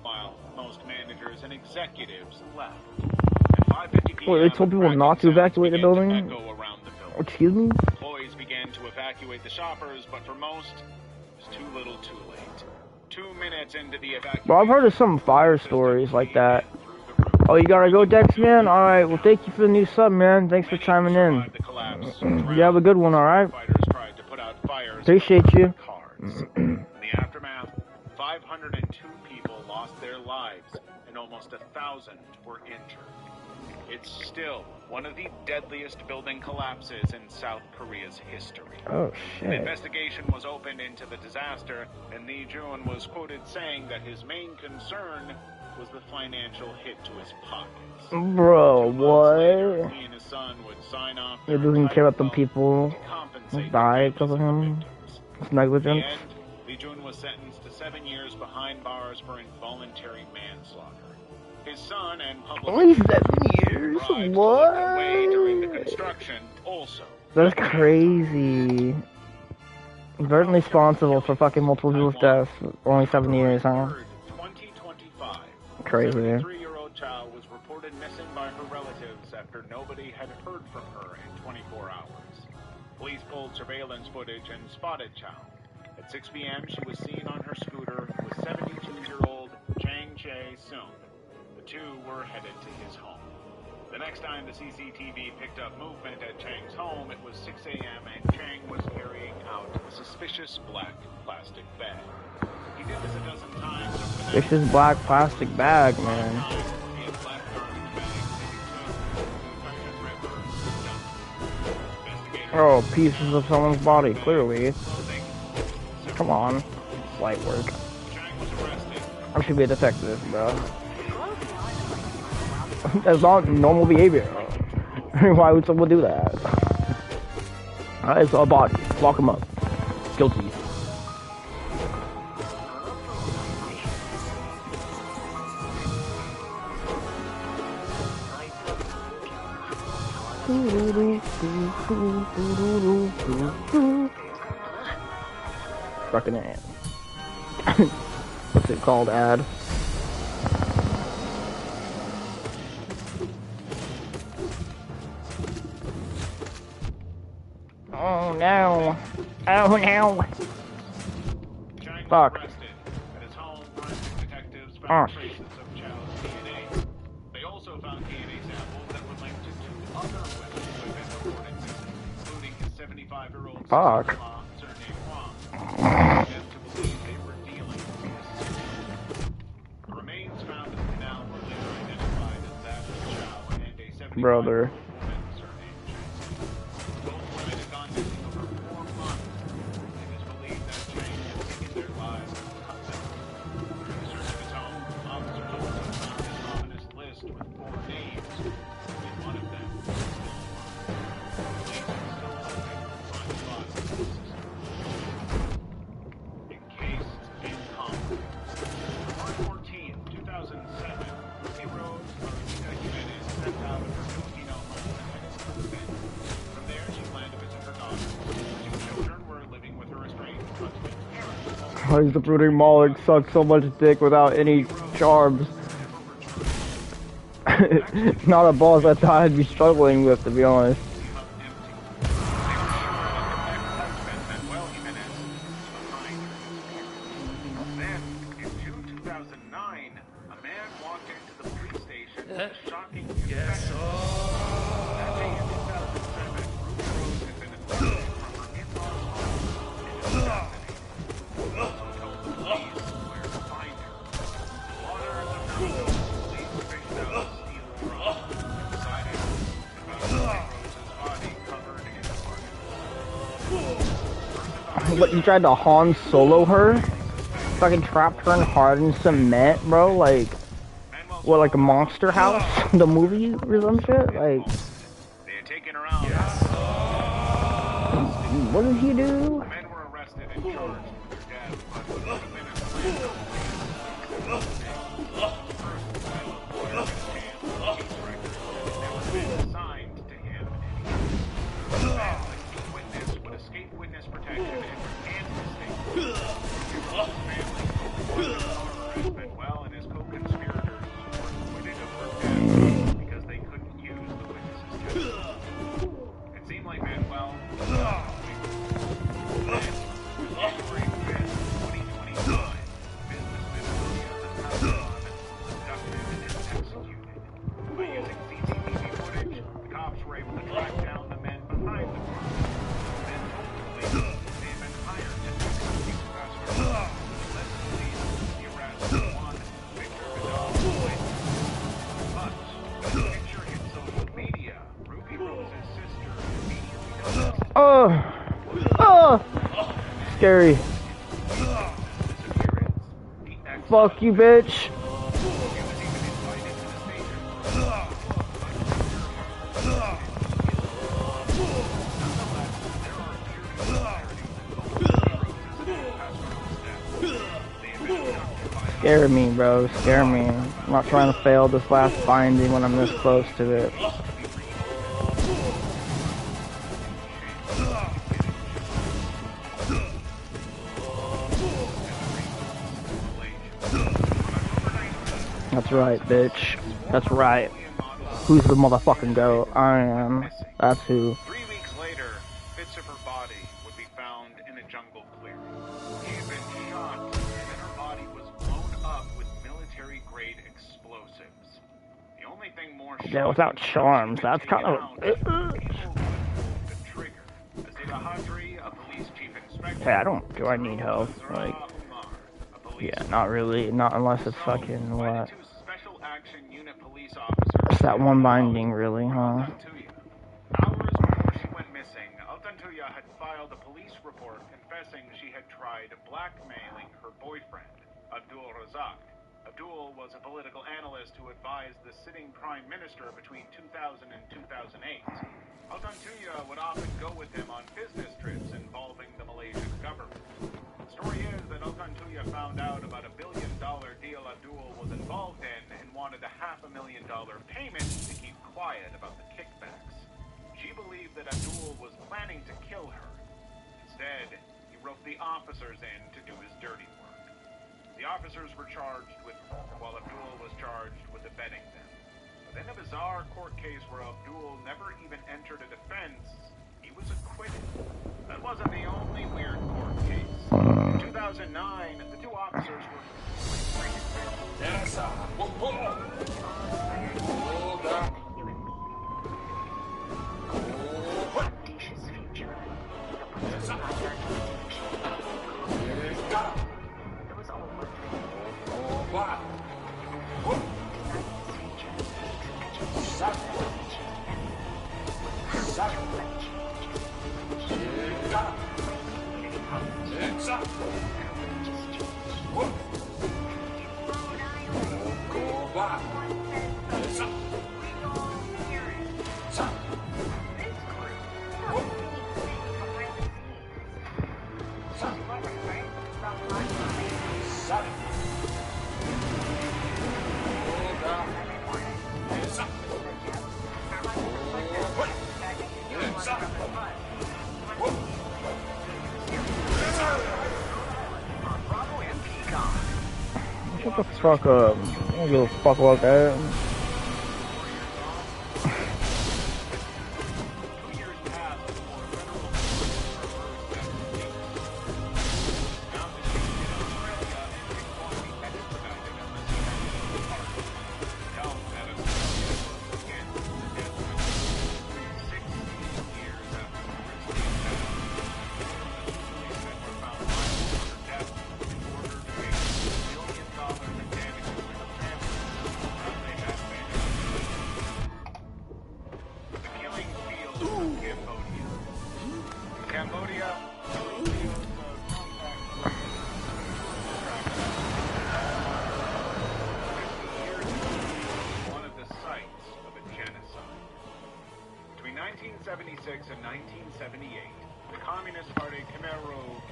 While most managers and executives left. At 5:50 p.m., Wait, they told people not to evacuate the building? began to echo around the building. Excuse me? Employees began to evacuate the shoppers, but for most, it was too little too late. 2 minutes into the evacuation... Well, I've heard of some fire stories like that. Oh, you gotta go, Dex, man? Alright, well, thank you for the new sub, man. Thanks for chiming in. You have a good one, alright? Appreciate you. In the aftermath, 502 people lost their lives and almost 1,000 were injured. It's still one of the deadliest building collapses in South Korea's history. Oh, An shit. investigation was opened into the disaster, and Lee Jun was quoted saying that his main concern was the financial hit to his pockets. Bro, 2 months later, what? he and his son would sign off He their doesn't care about the entire people to compensate who the died because of families him. the victims. It's In the negligence. end, Lee Jun was sentenced to 7 years behind bars for involuntary manslaughter. His son and public Only 7 years? bribed to look away during the What? construction also. That's crazy. Very responsible for fucking multiple people's deaths. Only 7 years, huh? 2025. Crazy. 73-year-old Chow was reported missing by her relatives after nobody had heard from her in 24 hours. Police pulled surveillance footage and spotted Chow. At 6 p.m., she was seen on her scooter with 72-year-old Chang Jae-sung. The two were headed to his home. The next time the CCTV picked up movement at Chang's home, it was 6 a.m. and Chang was carrying out a suspicious black plastic bag. He did this a dozen times over the This is black plastic bag, man. night. He had black garbage bags that he took to the river dump. Investigators Oh, pieces of someone's body, clearly. clothing. Come on. Light work. Chang was arrested. I should be a detective, bro. That's not normal behavior. Why would someone do that? Alright, it's a body. Lock him up. Guilty. Fucking ad. What's it called, ad? Oh no. Oh no. Chang was Fuck. arrested. At his home, forensic detectives Oh, found traces of Chow's DNA. They also found DNA samples that were linked to 2 other women who had been reported missing, including his 75-year-old Fuck. sister-in-law, surnamed Huang, led to believe they were dealing with this. The remains found in the canal were later identified as that of Chow and a 75-year-old Brother. woman surnamed Chang. Both women had gone missing over 4 months. It is believed that Chang had taken their lives and cut them. During the search of his home, officers also found an ominous list with 4 names. Only one of them was still alive. Police are still hoping to find the body of his sister. Encased in concrete. On March 14, 2007, Ruby Rose Margarita Jimenez stepped out of her Filipino home and headed to Bend. From there, she planned to visit her daughter. 2 children were living with her estranged husband, parents. Why does the brooding Moloch suck so much dick without any charms? Not a boss that I'd be struggling with, to be honest. Then, in June 2009, a man walked into the police station with a shotgun What, you tried to Han Solo her? Fucking trapped her in hardened cement, bro? Like, what, like a Monster House? The movie or some shit? Like, They had taken her out. what did he do? The men were arrested and charged with their death, but the minutes later, assigned to him. The key witness would escape witness protection and recant his statement. His family was Manuel and his co-conspirators were acquitted of her death because they couldn't use the witness's testimony. It seemed like Manuel was January 5th, 2025. Businessman abducted and executed. By using CCTV footage, the cops were able to track down the men behind the crime. The men told police they had been hired to execute Pastor. Led the police to the arrest of one Victor Vidal. But when the picture hit social media, Ruby Rose's sister immediately noticed. Scary. Fuck you, bitch. Scare me, bro. Scare me. I'm not trying to fail this last binding when I'm this close to it. That's right, bitch. That's right. Who's the motherfucking goat? I am. That's who. 3 weeks later, bits of her body would be found in a jungle clearing. She had been shot, and then her body was blown up with military-grade explosives. The only thing more Yeah, without charms, that's kind of. the trigger. Azita Hadri, a police chief inspector. Hey, I don't. Do I need help? Like, yeah, not really. Not unless it's fucking what. It's that one binding, really, huh? Hours before she went missing, Altantuya had filed a police report confessing she had tried blackmailing her boyfriend, Abdul Razak. Abdul was a political analyst who advised the sitting prime minister between 2000 and 2008. Altantuya would often go with him on business trips involving the Malaysian government. The story is that Altantuya found out about $1 billion deal Abdul was involved in and wanted a $500,000 payment to keep quiet about the kickbacks. She believed that Abdul was planning to kill her. Instead, he roped the officers in to do his dirty work. The officers were charged with murder, while Abdul was charged with abetting them. But in a bizarre court case where Abdul never even entered a defense, he was acquitted. That wasn't the only weird court case. In 2009, the two officers were... Shut the fuck up. I don't give a fuck about that. 1976 and 1978, the Communist Party Khmer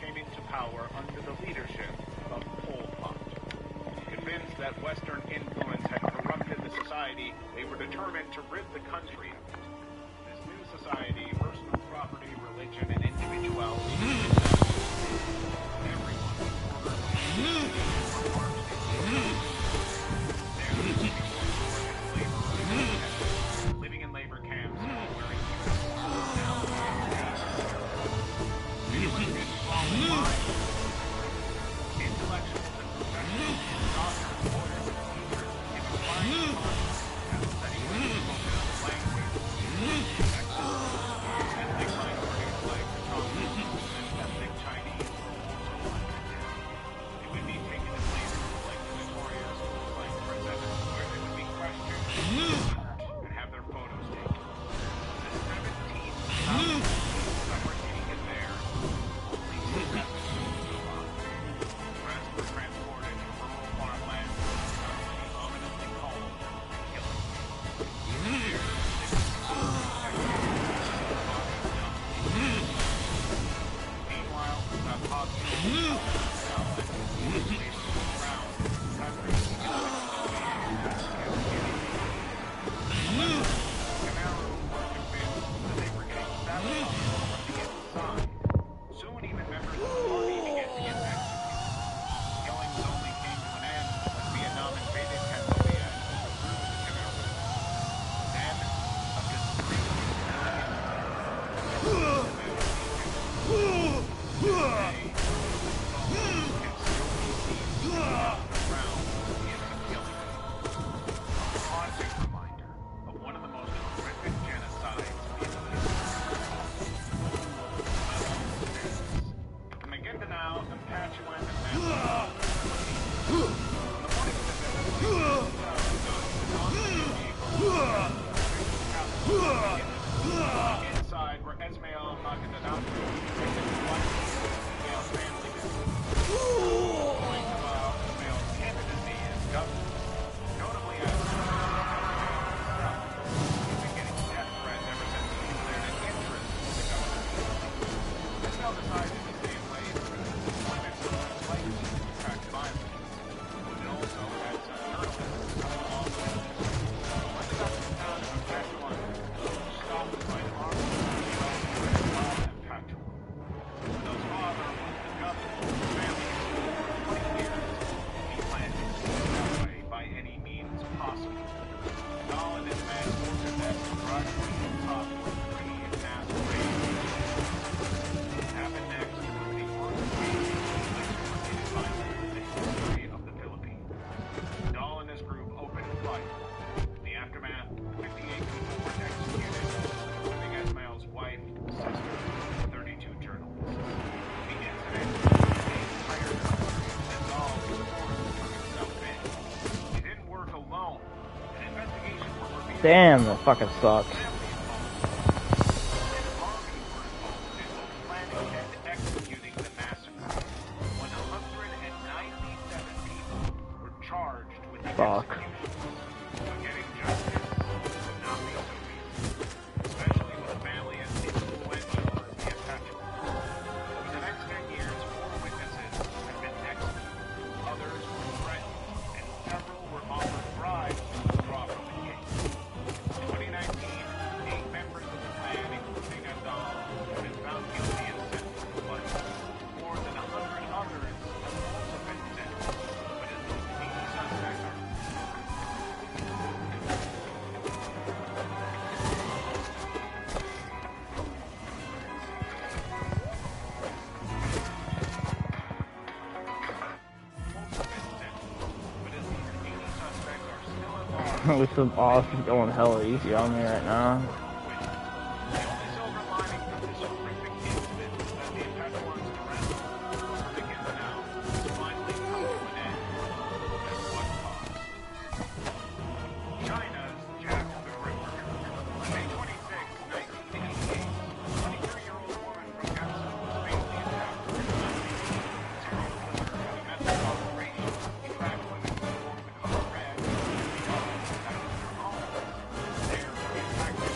came into power under the leadership of Pol Pot. Convinced that Western influence had corrupted the society, they were determined to rid the country of it. This new society, personal property, religion, and individuality, everyone living in labor camps, wearing intellectuals and professionals, doctors, lawyers, and teachers, even fine have studied language, ethnic minorities like Chinese and ethnic Chinese were also understood. They would be taken to places like the Victoria schools like Rosetta, where they would be questioned and have their photos taken. The 17,000 that were sitting in there, only 7 survived. The rest were transported to rural farmland, ominously called killing. Meanwhile, that hospital soon even members of the party began to get executed. Killings only came to an end when Vietnam invaded Cambodia and overthrew the Khmer rule. Then, up to 3 million haunting reminder of one of the most horrific genocides in From Maguindanao and Pachuan and inside were Esmail Maguindanao, family going to Esmail's candidacy as governor. Notably, he's been getting death threats ever since he declared an interest in the government. Esmail decided to stay away from employment was less likely to attract violence. It also had some journalists come along with it. When the government town of Pachuan stopped by an armed and Pachuan. Esmail's father was the governor of the family for 20 years. He planned to stay that way by any means possible. Dahl and his men ordered them to gradually top with 3 mass raids. What happened next was the worst executed violence in the history of the Philippines. Dahl and his group opened fire. In the aftermath, 58 people were executed, including Esmail's wife, sister, and 32 journalists. The incident was the entire country, and Dahl was forced to turn himself in. He didn't work alone. An investigation was revealed. Damn, that fucking sucks. Family involved and army were involved in both planning and executing the massacre. 197 people were charged with the Fuck. executions. But getting justice would not be so easy, especially with a family as influential as the Apache. For the next 10 years, 4 witnesses had been executed, others were threatened, and several were offered bribes to withdraw from the case. In 2019, 8 members of the clan, including Adal, have been found guilty and sentenced to life. More than 100 others have also been sentenced, but as those 80 suspects are At least the boss is going hella easy on me right now. The only silver lining from this horrific incident was that the Apache's tyrannical rule over Maguindanao was finally come to an end. At what cost? China's Jack the Ripper. On May 26, 1988, a 23-year-old woman from Gaza was fatally attacked in a serial killer had a method of operation. He tracked women who wore the color red. That was their home. There, he attacked them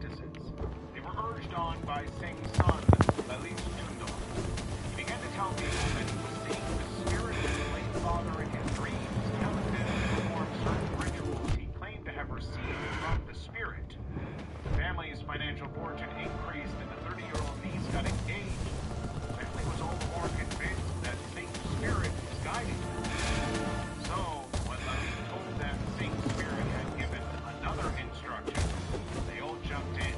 apprentices. They were urged on by Singh's son, Lalit Jundal. He began to tell me that he was seeing the spirit of his late father in his dreams, telling them to perform certain rituals he claimed to have received from the spirit. The family's financial fortune increased and the 30-year-old niece got engaged. The family was all the more convinced that Singh's spirit is guiding them. So, when Lalit told them Singh's spirit had given another instruction, they all jumped in.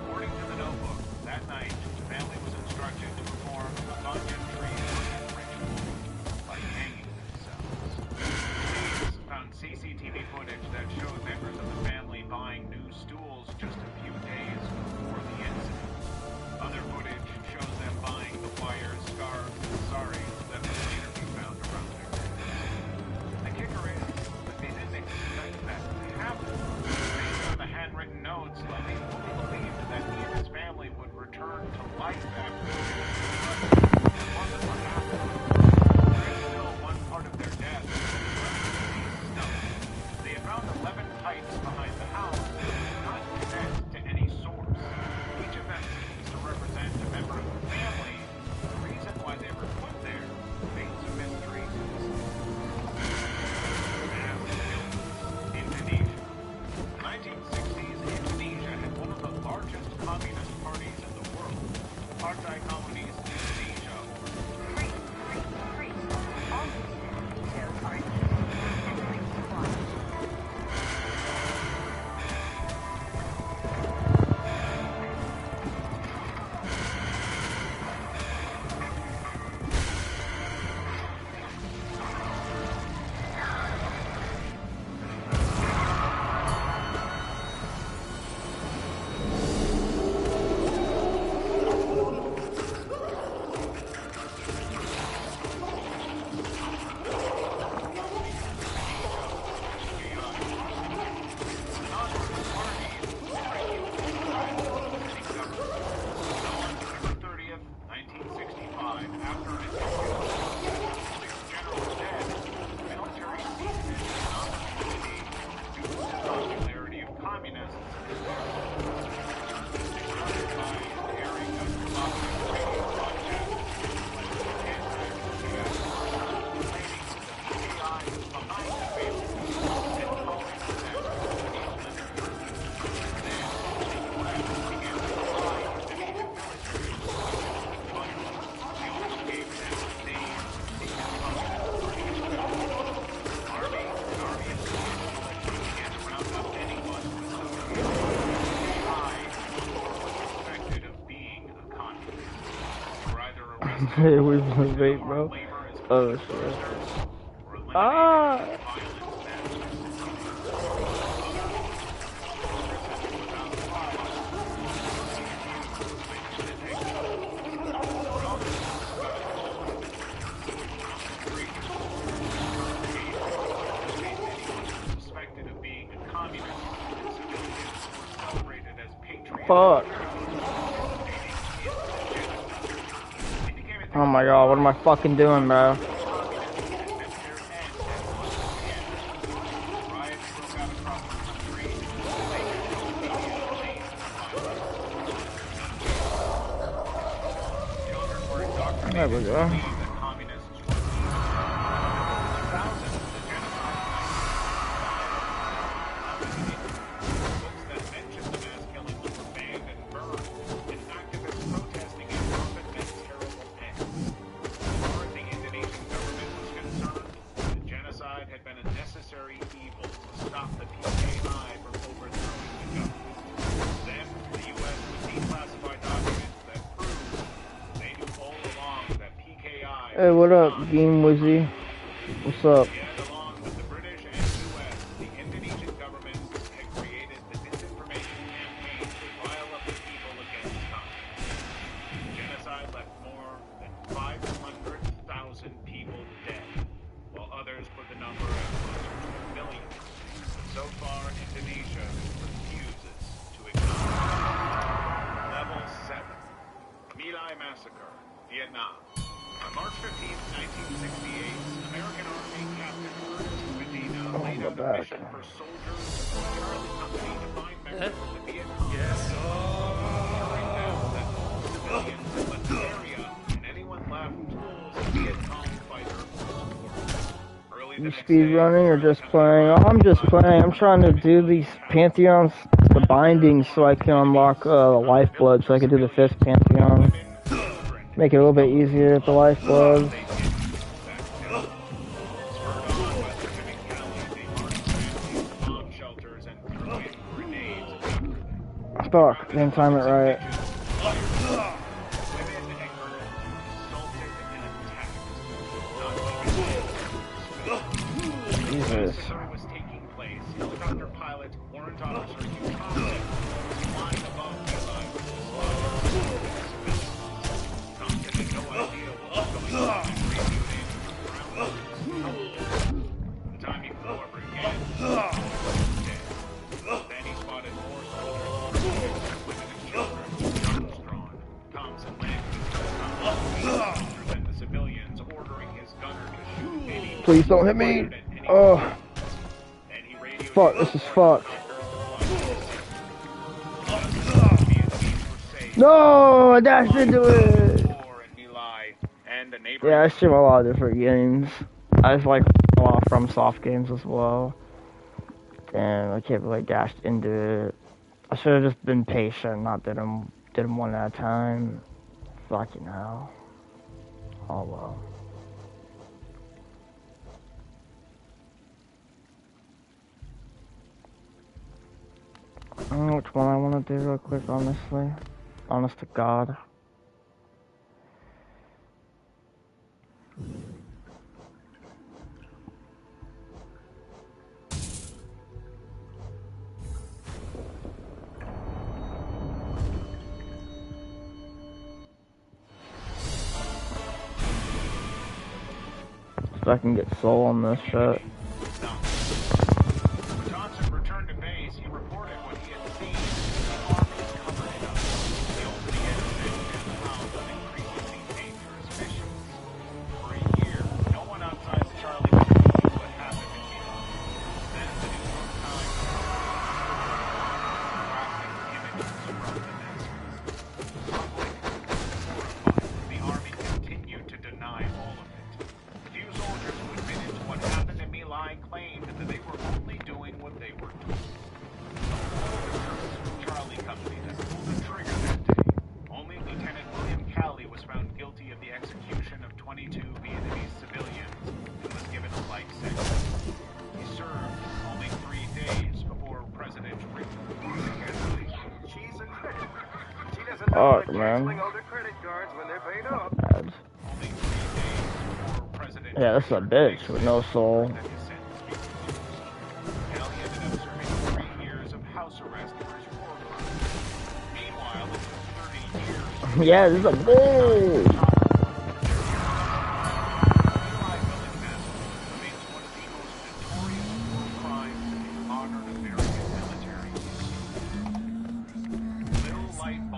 According to the notebook, that night, the family was instructed to perform a banyan tree ritual by hanging themselves. Police found CCTV footage that showed members of the family buying new stools just a few days before the incident. Other footage shows them buying the wires, scarves, and saris that would later be found around their necks. The kicker is that they didn't expect that to happen. Based on the handwritten notes, Lalit fully believed that he and his family would return to life after the incident, but it wasn't what happened. There is still one part of their death that remains snuffed. They had found 11 pipes behind the house that did not connect to any source. Each of them seems to represent a member of the family. The reason why they were put there remains a mystery to this day. Mass killings. Indonesia. The 1960s, Indonesia had one of the largest communist parties in the world. Partai Komunis Indonesia, Hey, we was vape, bro. Oh shit. Ah! Fuck. Oh my god, what am I fucking doing, bro? There we go. Hey, what up, Game Wizzy? What's up? Along with the British and U.S., the Indonesian government had created the disinformation campaign to rile up the people against communism. Genocide left more than 500,000 people dead, while others put the number at closer to 1 million. So far, Indonesia refuses to acknowledge. Level 7. My Massacre, Vietnam. On March 15, 1968, American Army Captain Ernest Medina laid out a mission for soldiers to Charlie Company to find members of the Viet Cong. You speed running or just playing? Oh, I'm just playing. I'm trying to do these pantheons, the bindings, so I can unlock the lifeblood, so I can do the 5th pantheon. Make it a little bit easier with the lifeblood. Fuck, didn't time it right. Jesus. Please don't hit me. Oh. Fuck, this is fucked. No, I dashed into it. Yeah, I stream a lot of different games. I just like a lot of FromSoft games as well. And I can't believe I dashed into it. I should have just been patient, not did them one at a time. Fucking hell. Oh well. I don't know which one I want to do real quick, honestly. Honest to God. So I can get soul on this shit. Fuck, man. Yeah, this is a bitch with no soul. Yeah, this is a bitch.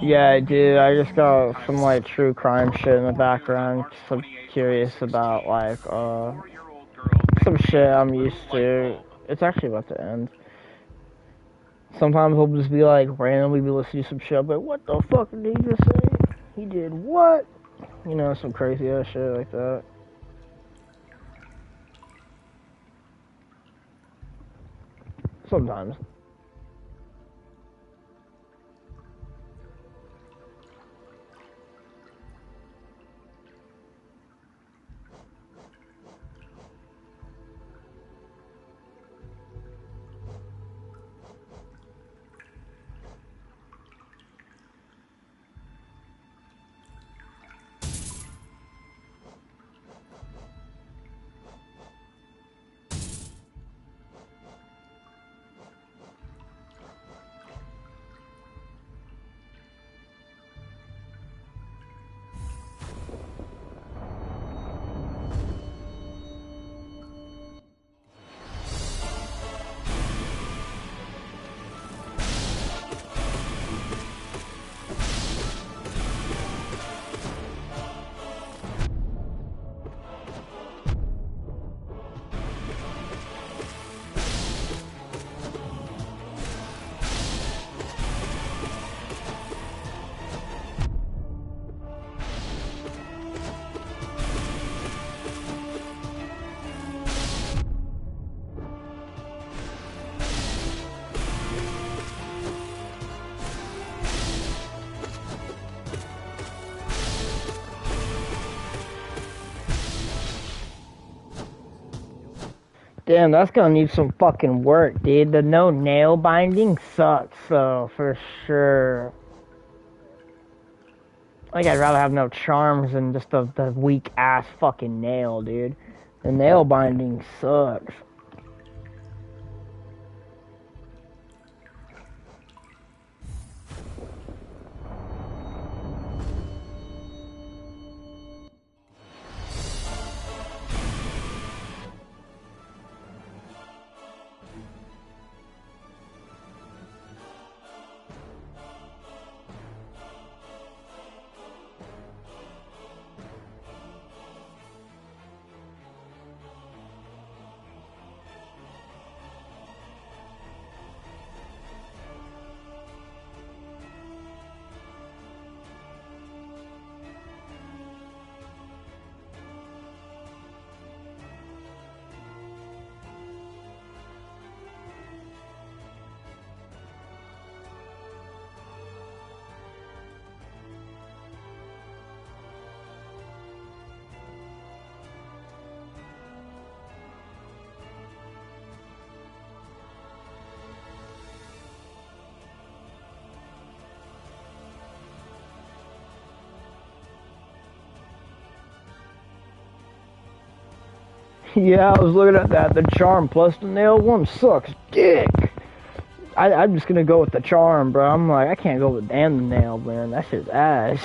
Yeah, I do. I just got some like true crime shit in the background. So I'm curious about like some shit I'm used to. It's actually about to end. Sometimes he'll just be like randomly be listening to some shit. I'm like, what the fuck did he just say? He did what? You know, some crazy ass shit like that. Sometimes. Damn, that's gonna need some fucking work, dude. The no nail binding sucks, so for sure. Like, I'd rather have no charms than just the weak ass fucking nail, dude. The nail binding sucks. Yeah, I was looking at that. The charm plus the nail one sucks dick. I'm just gonna go with the charm, bro. I'm like, I can't go with damn the nail, man. That shit's ass.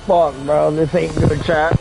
Fuck, bro, this ain't good, chat.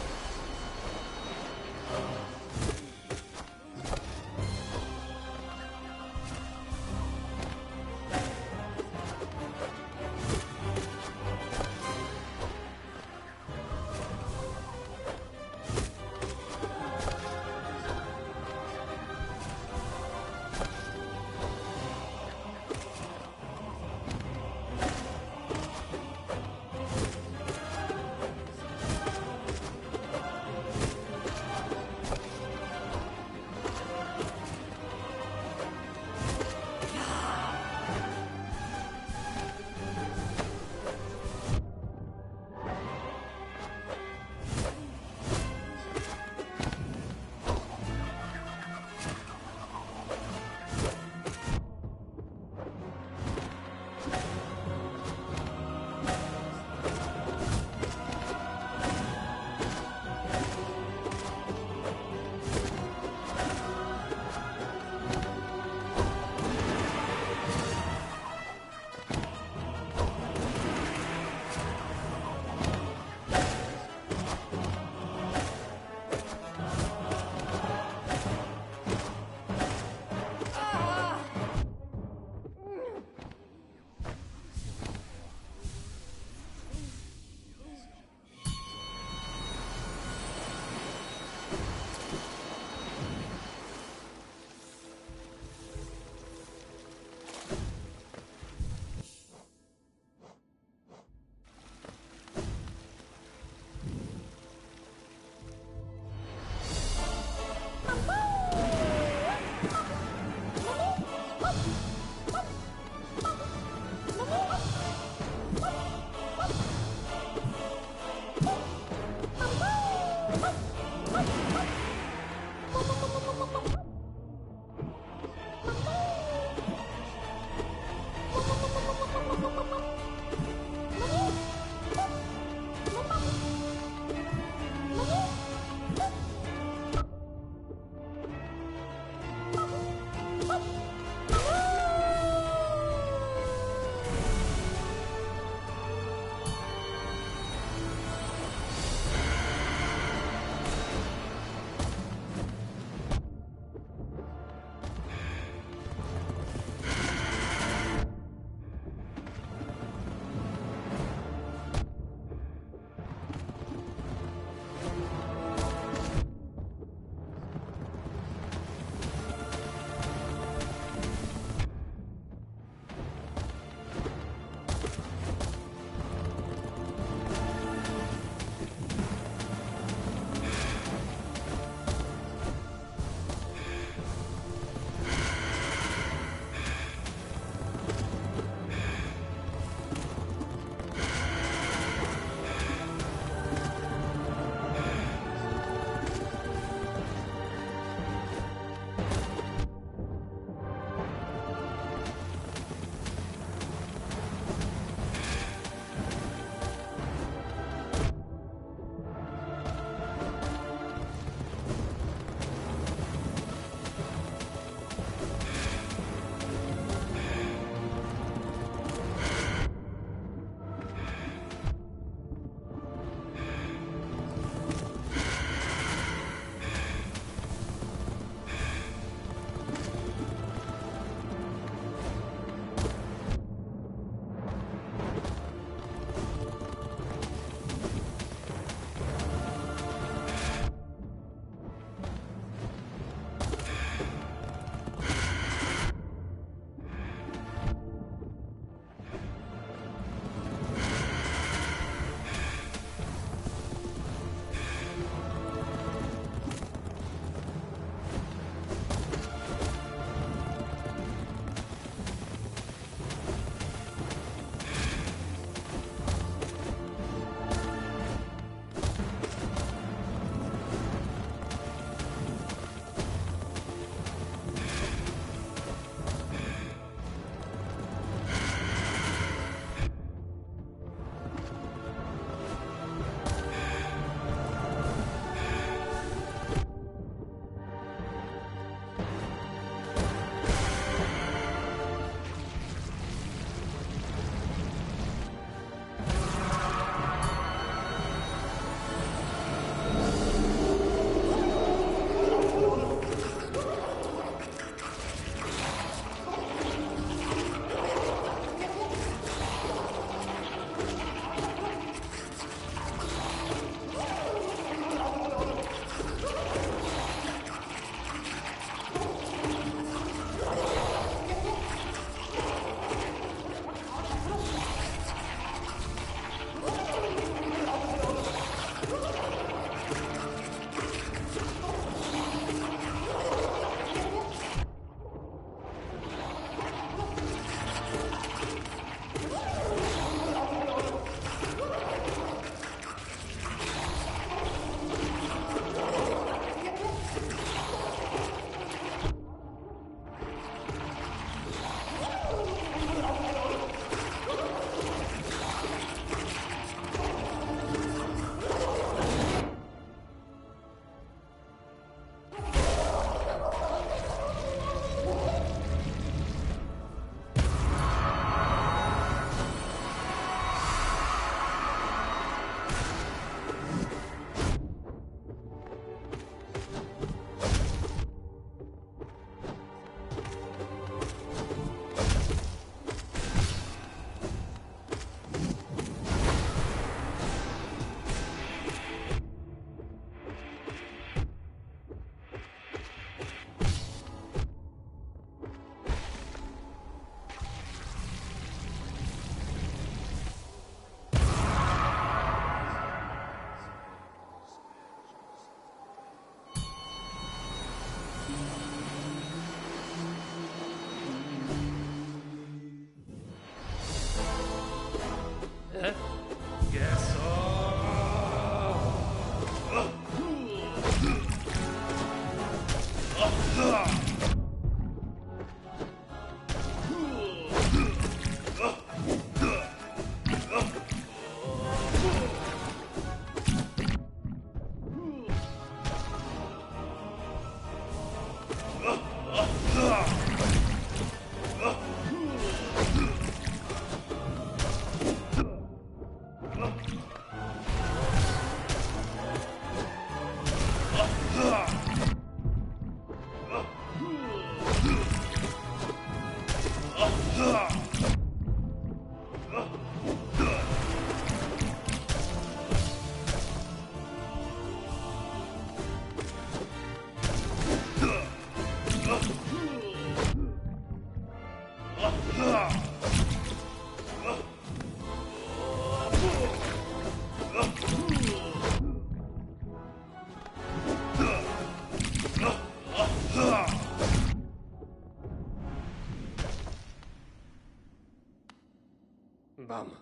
Vamos,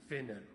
fine-lo.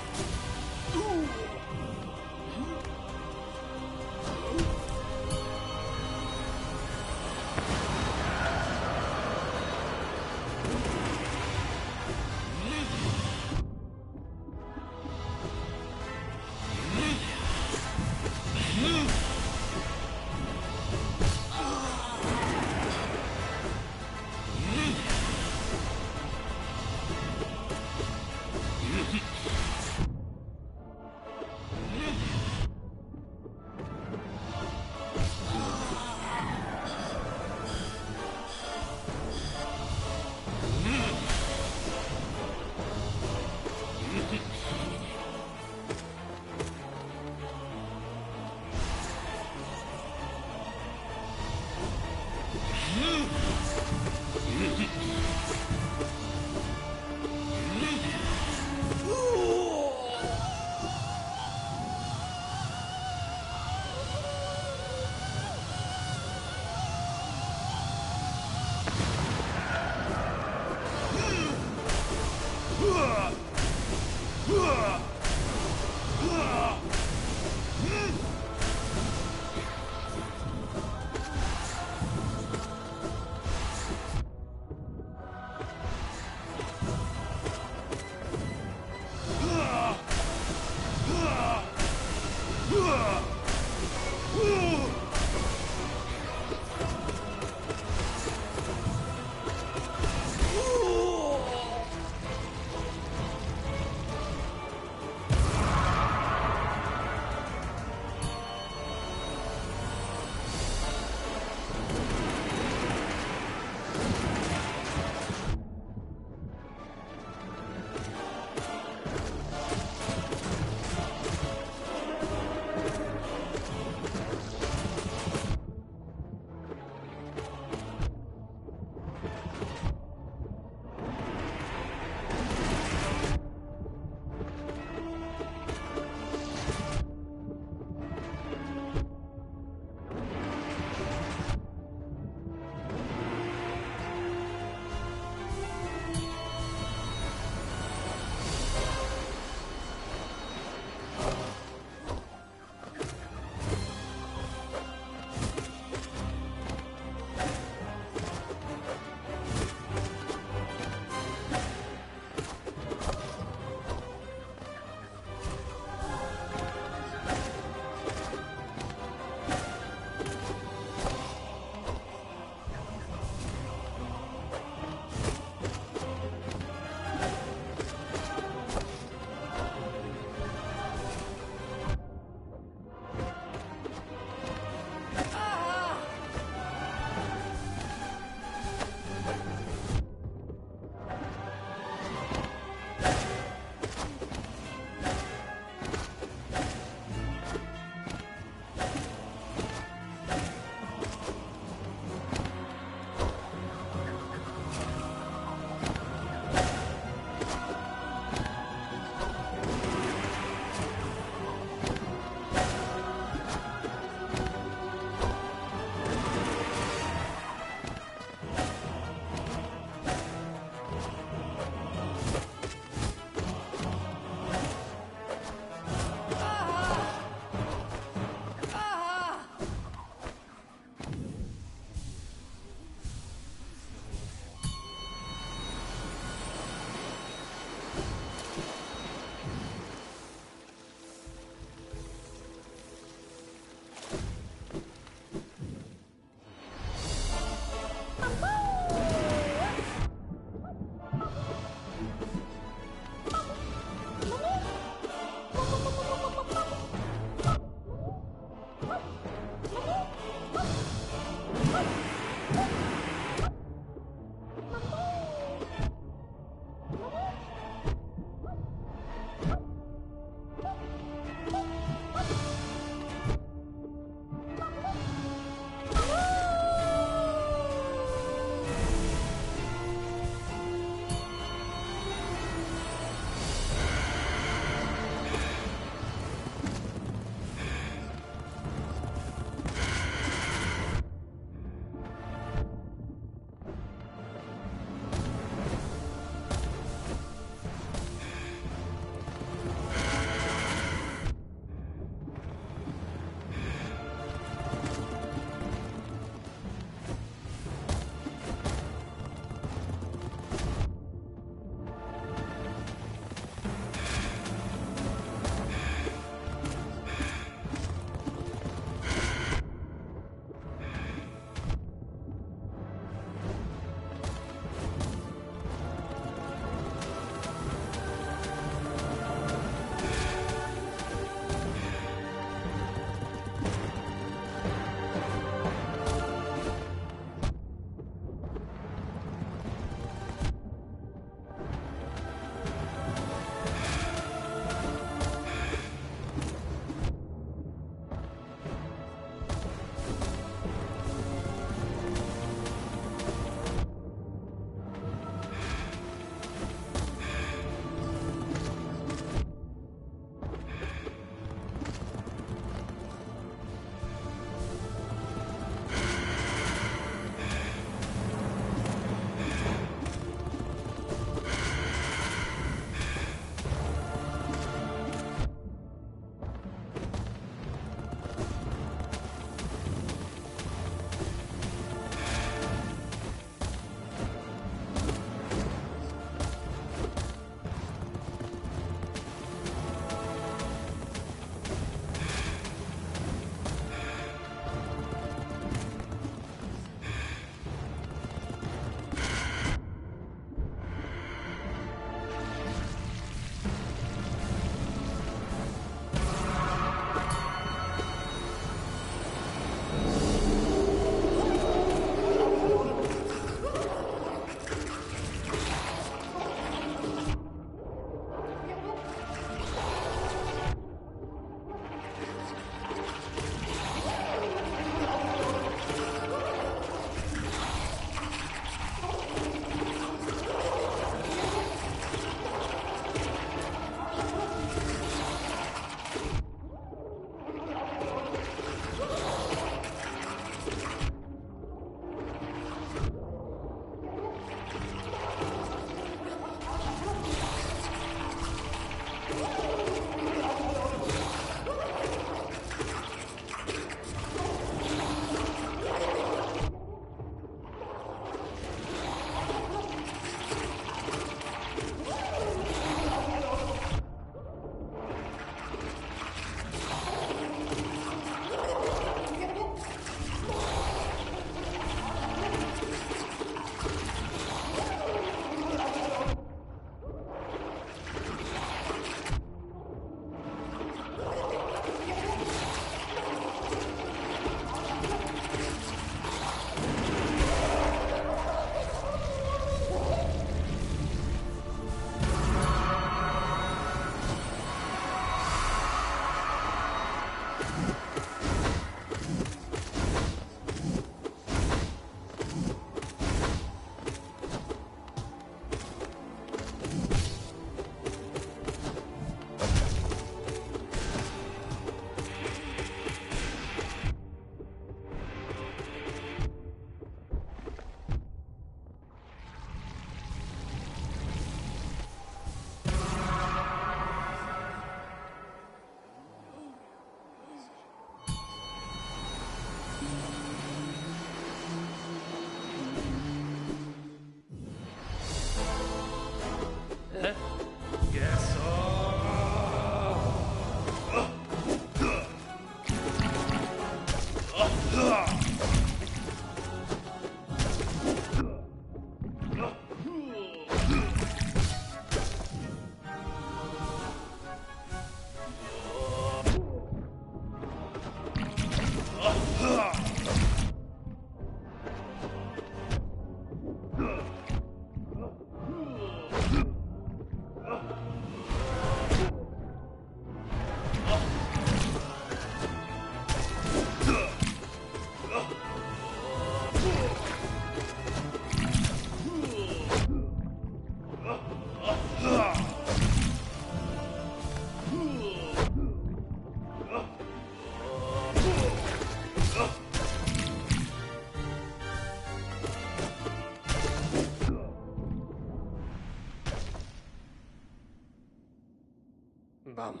Come,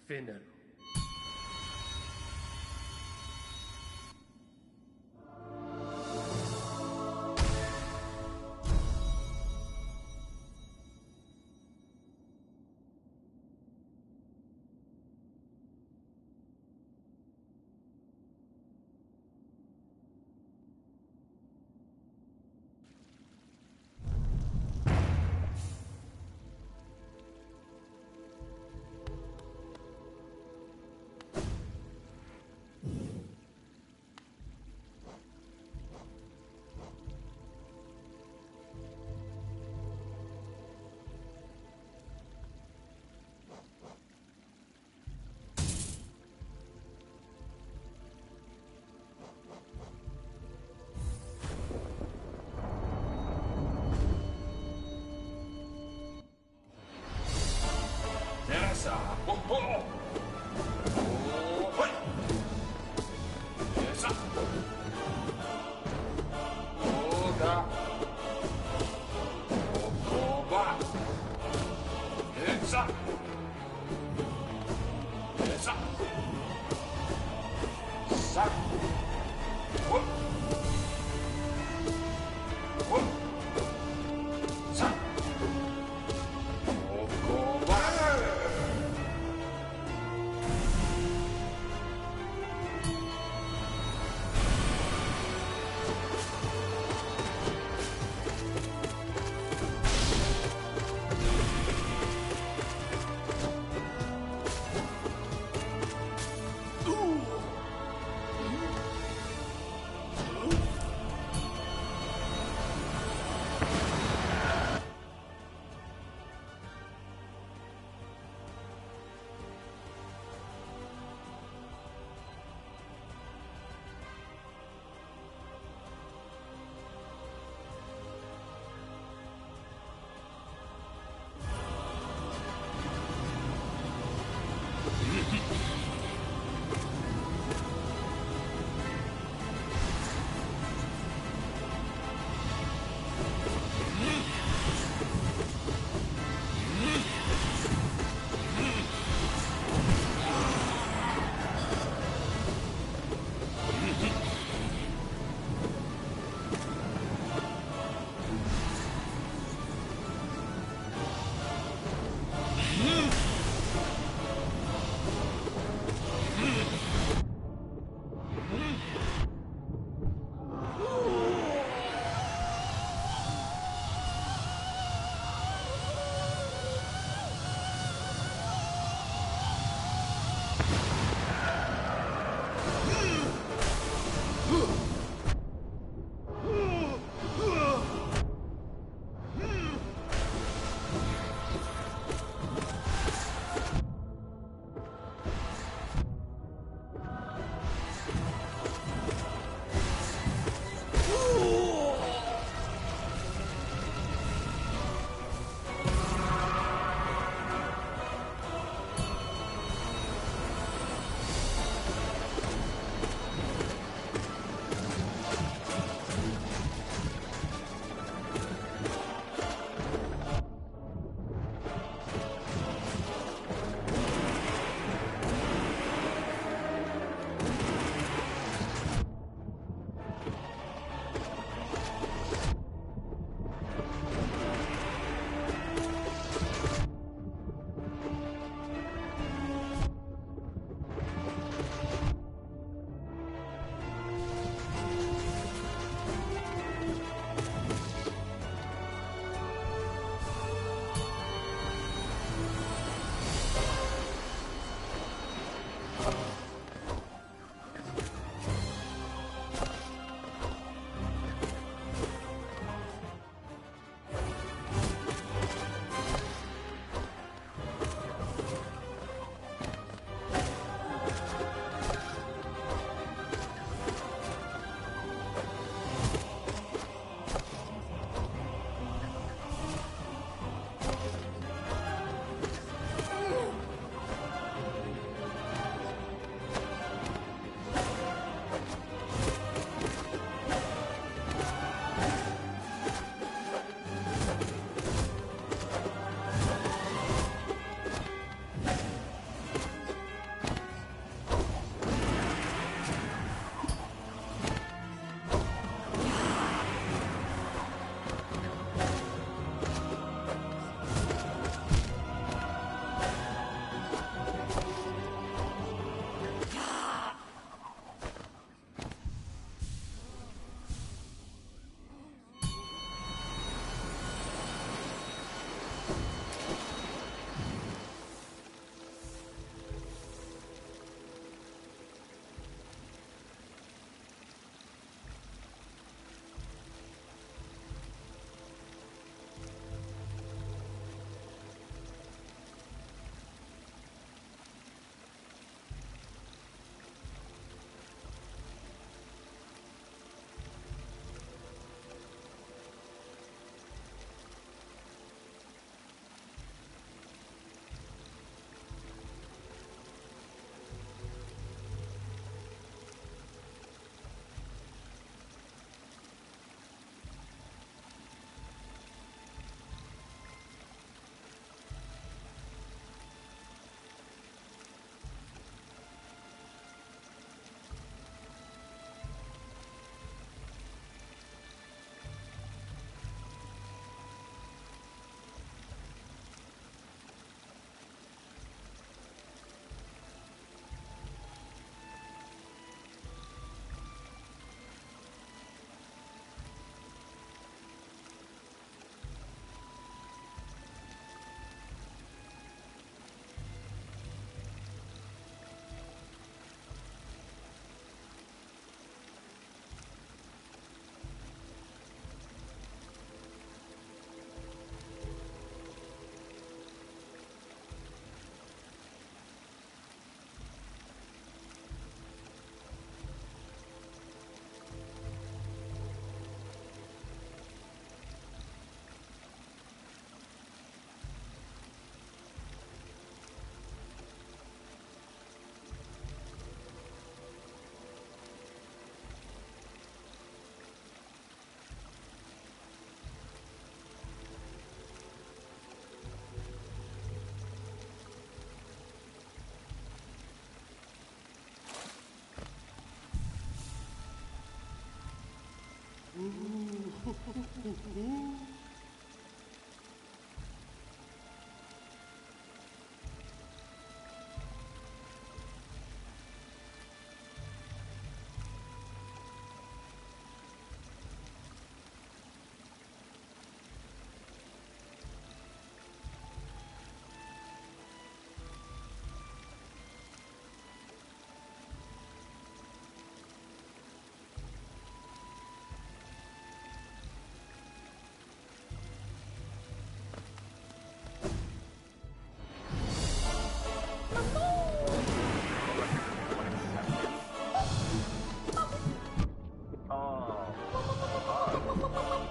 Finnan.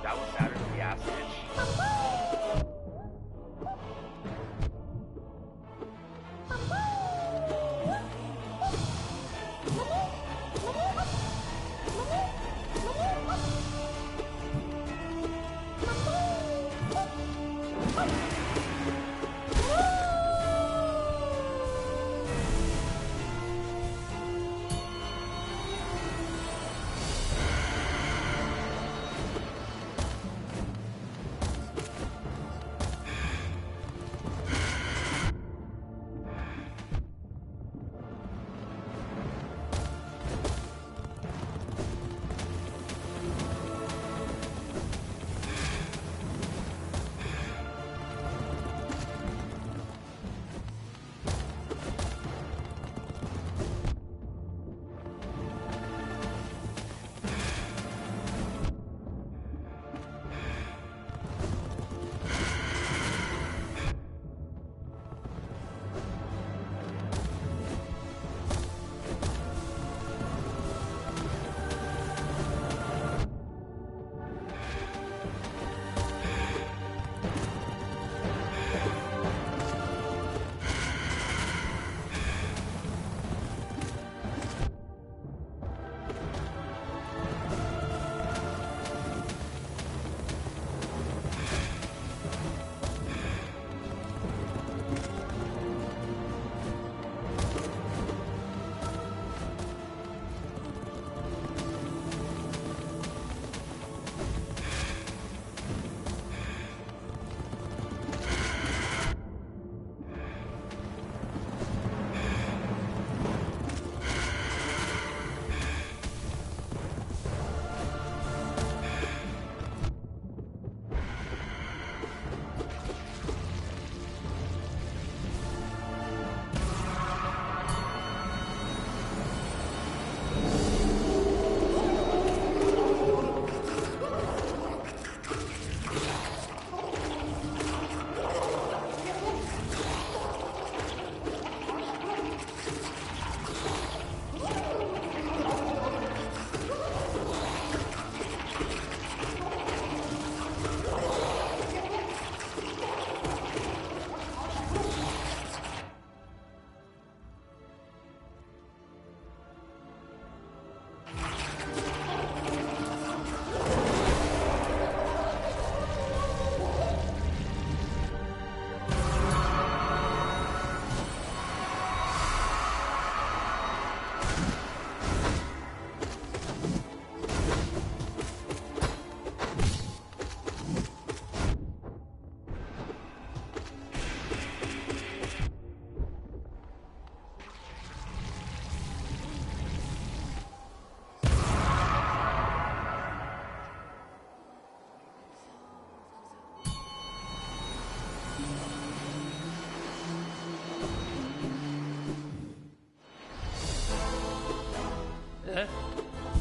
That was Saturn the acid itch.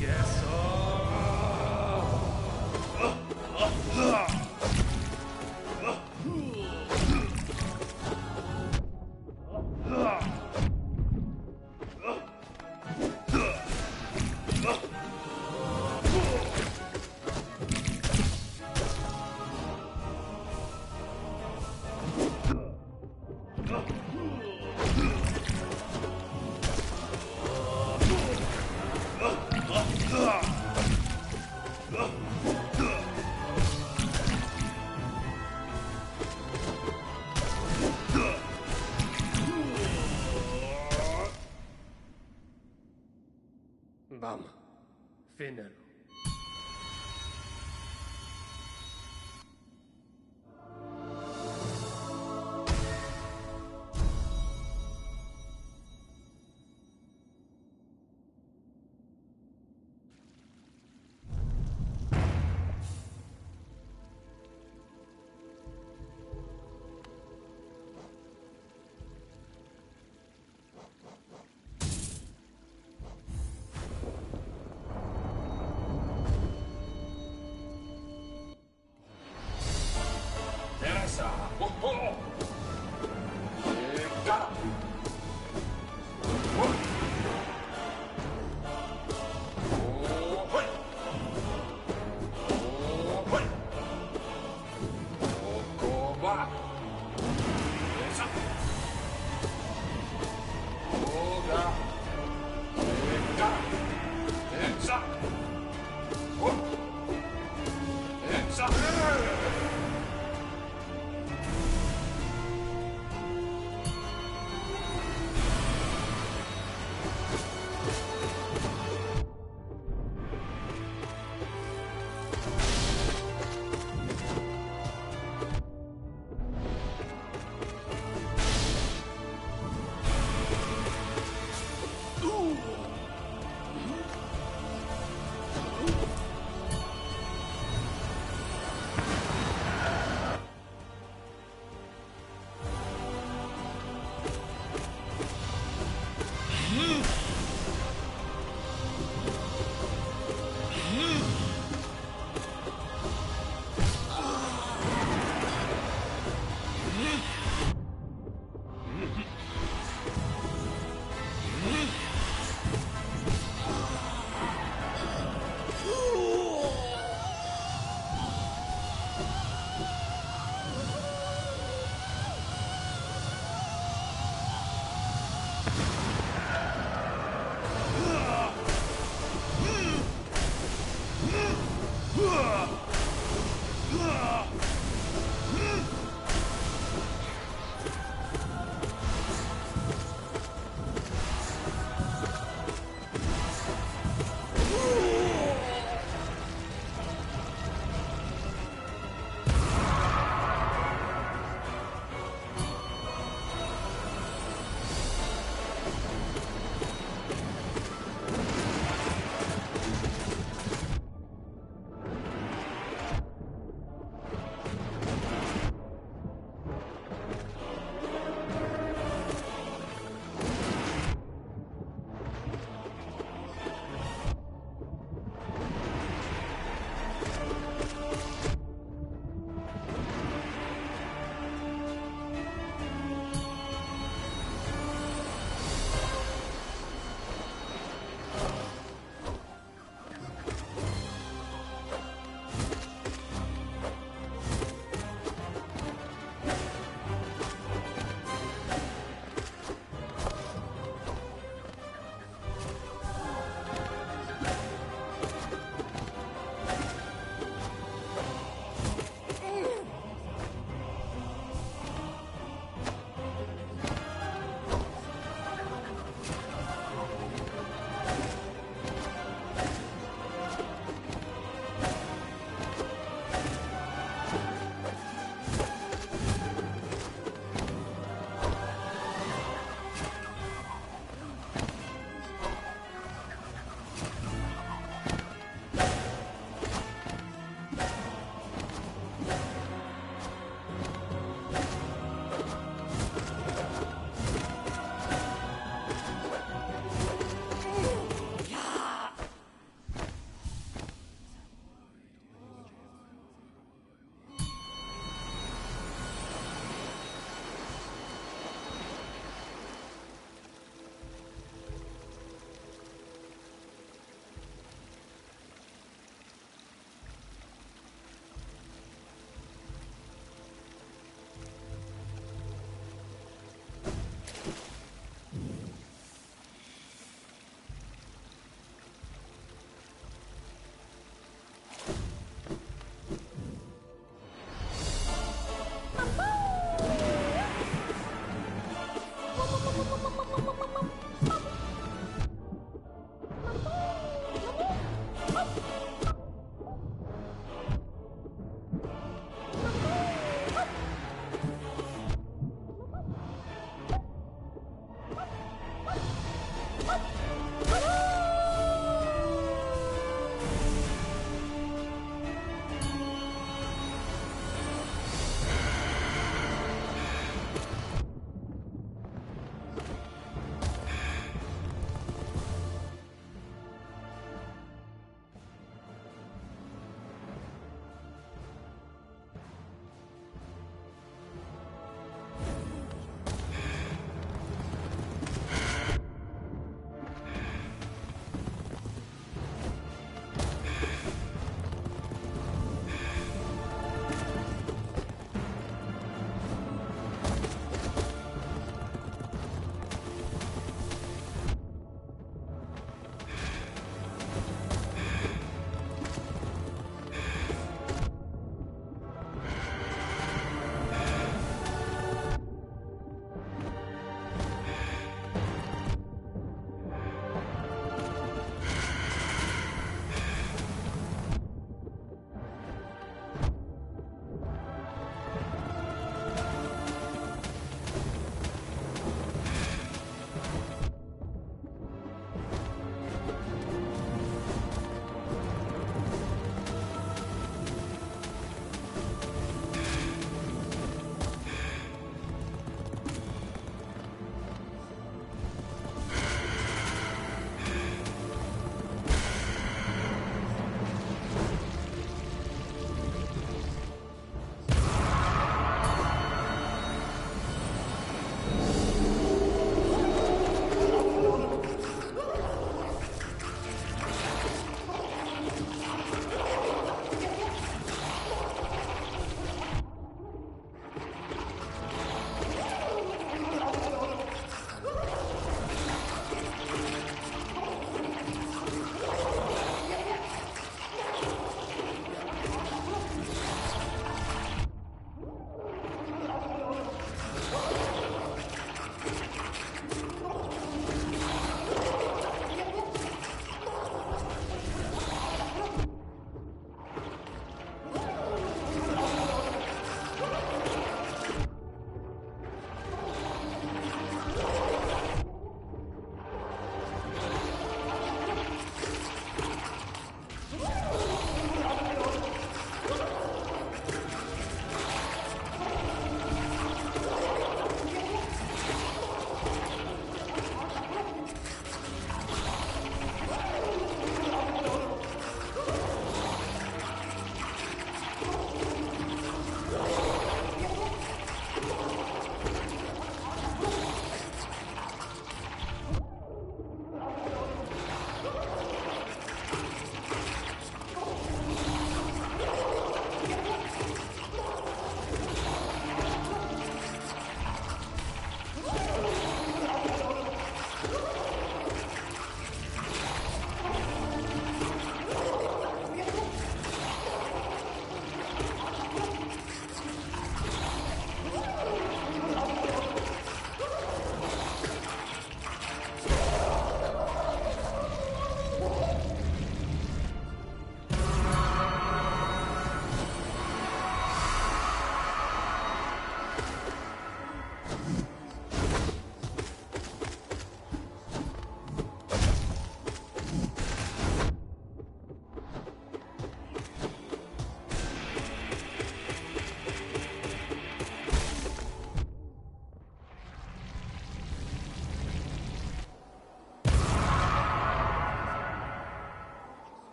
Yes, Bam. Finnel.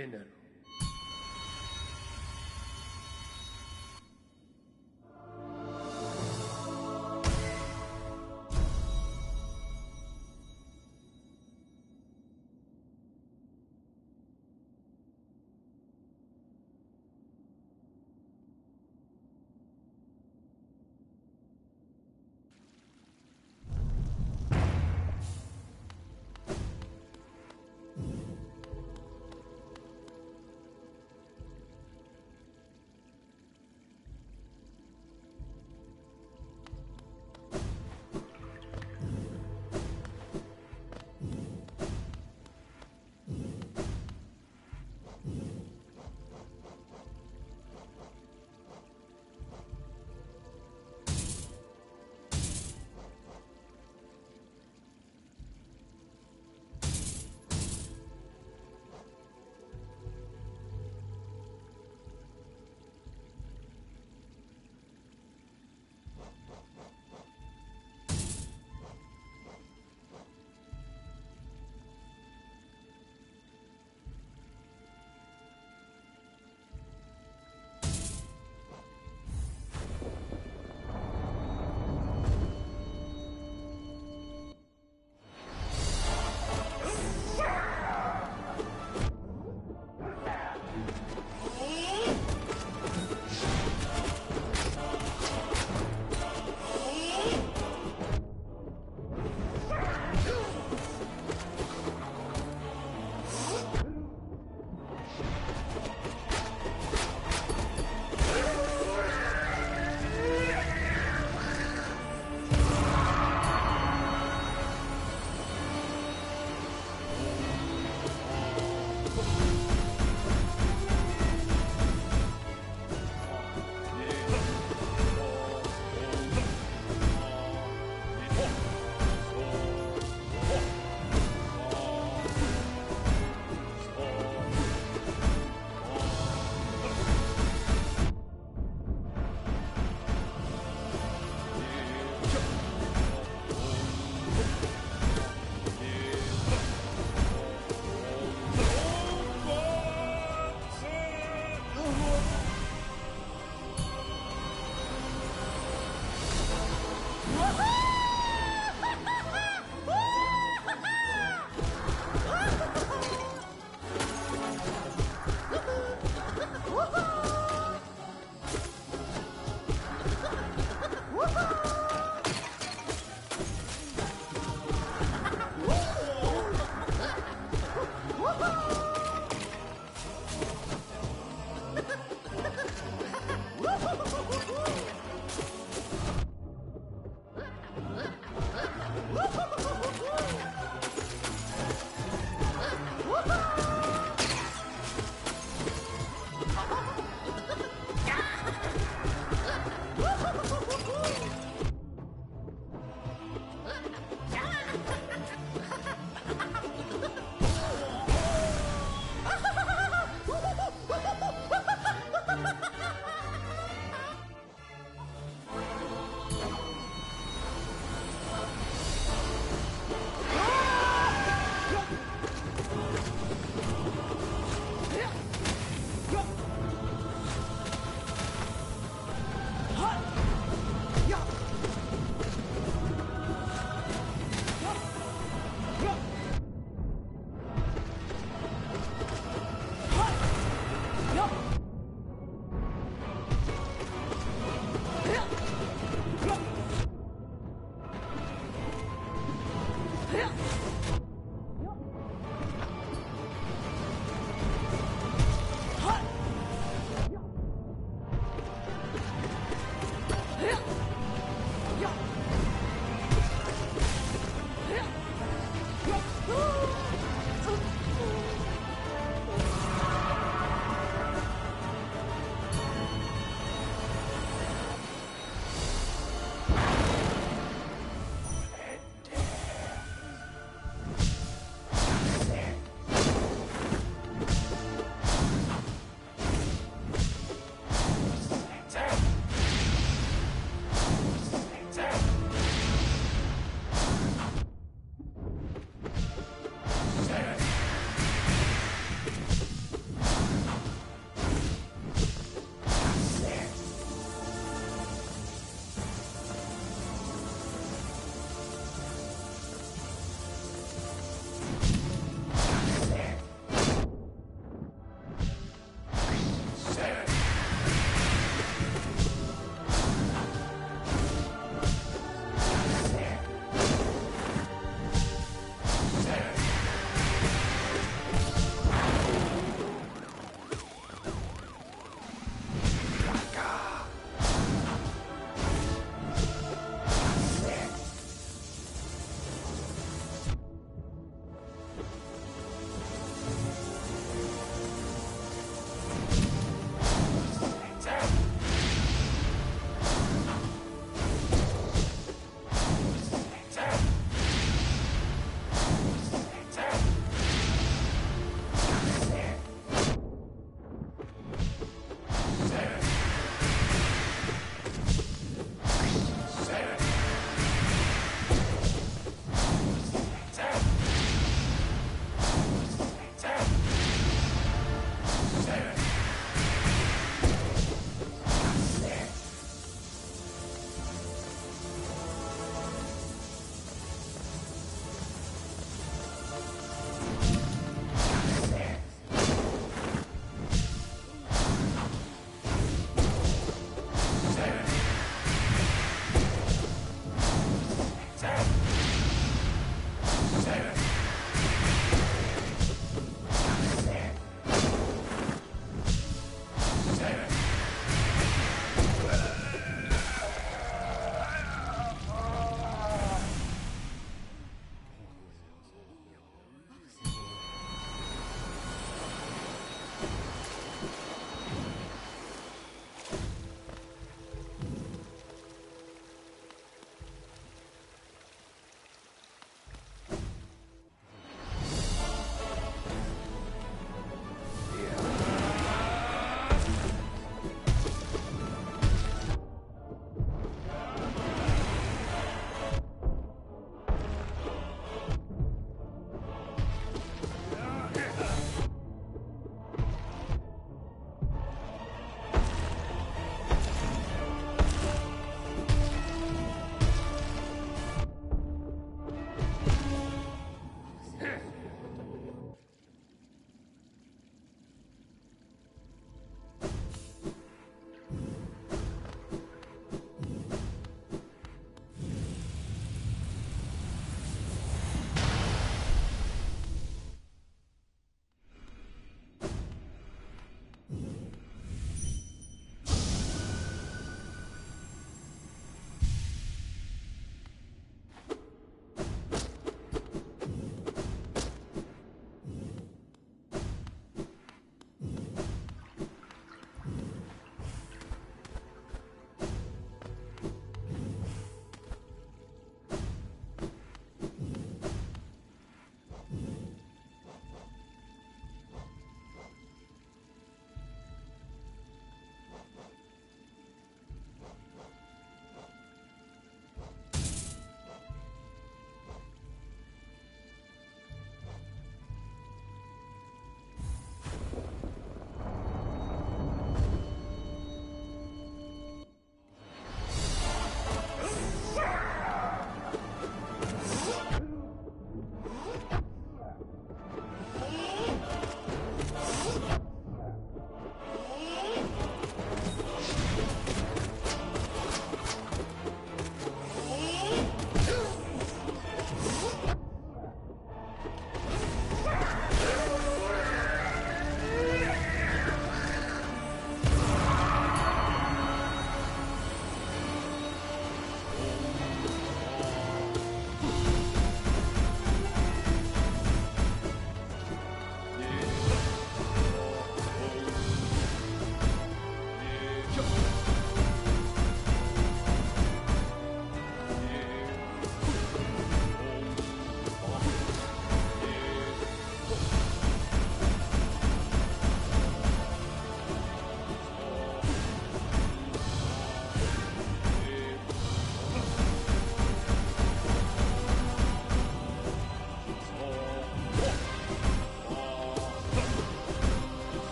Finero.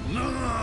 Name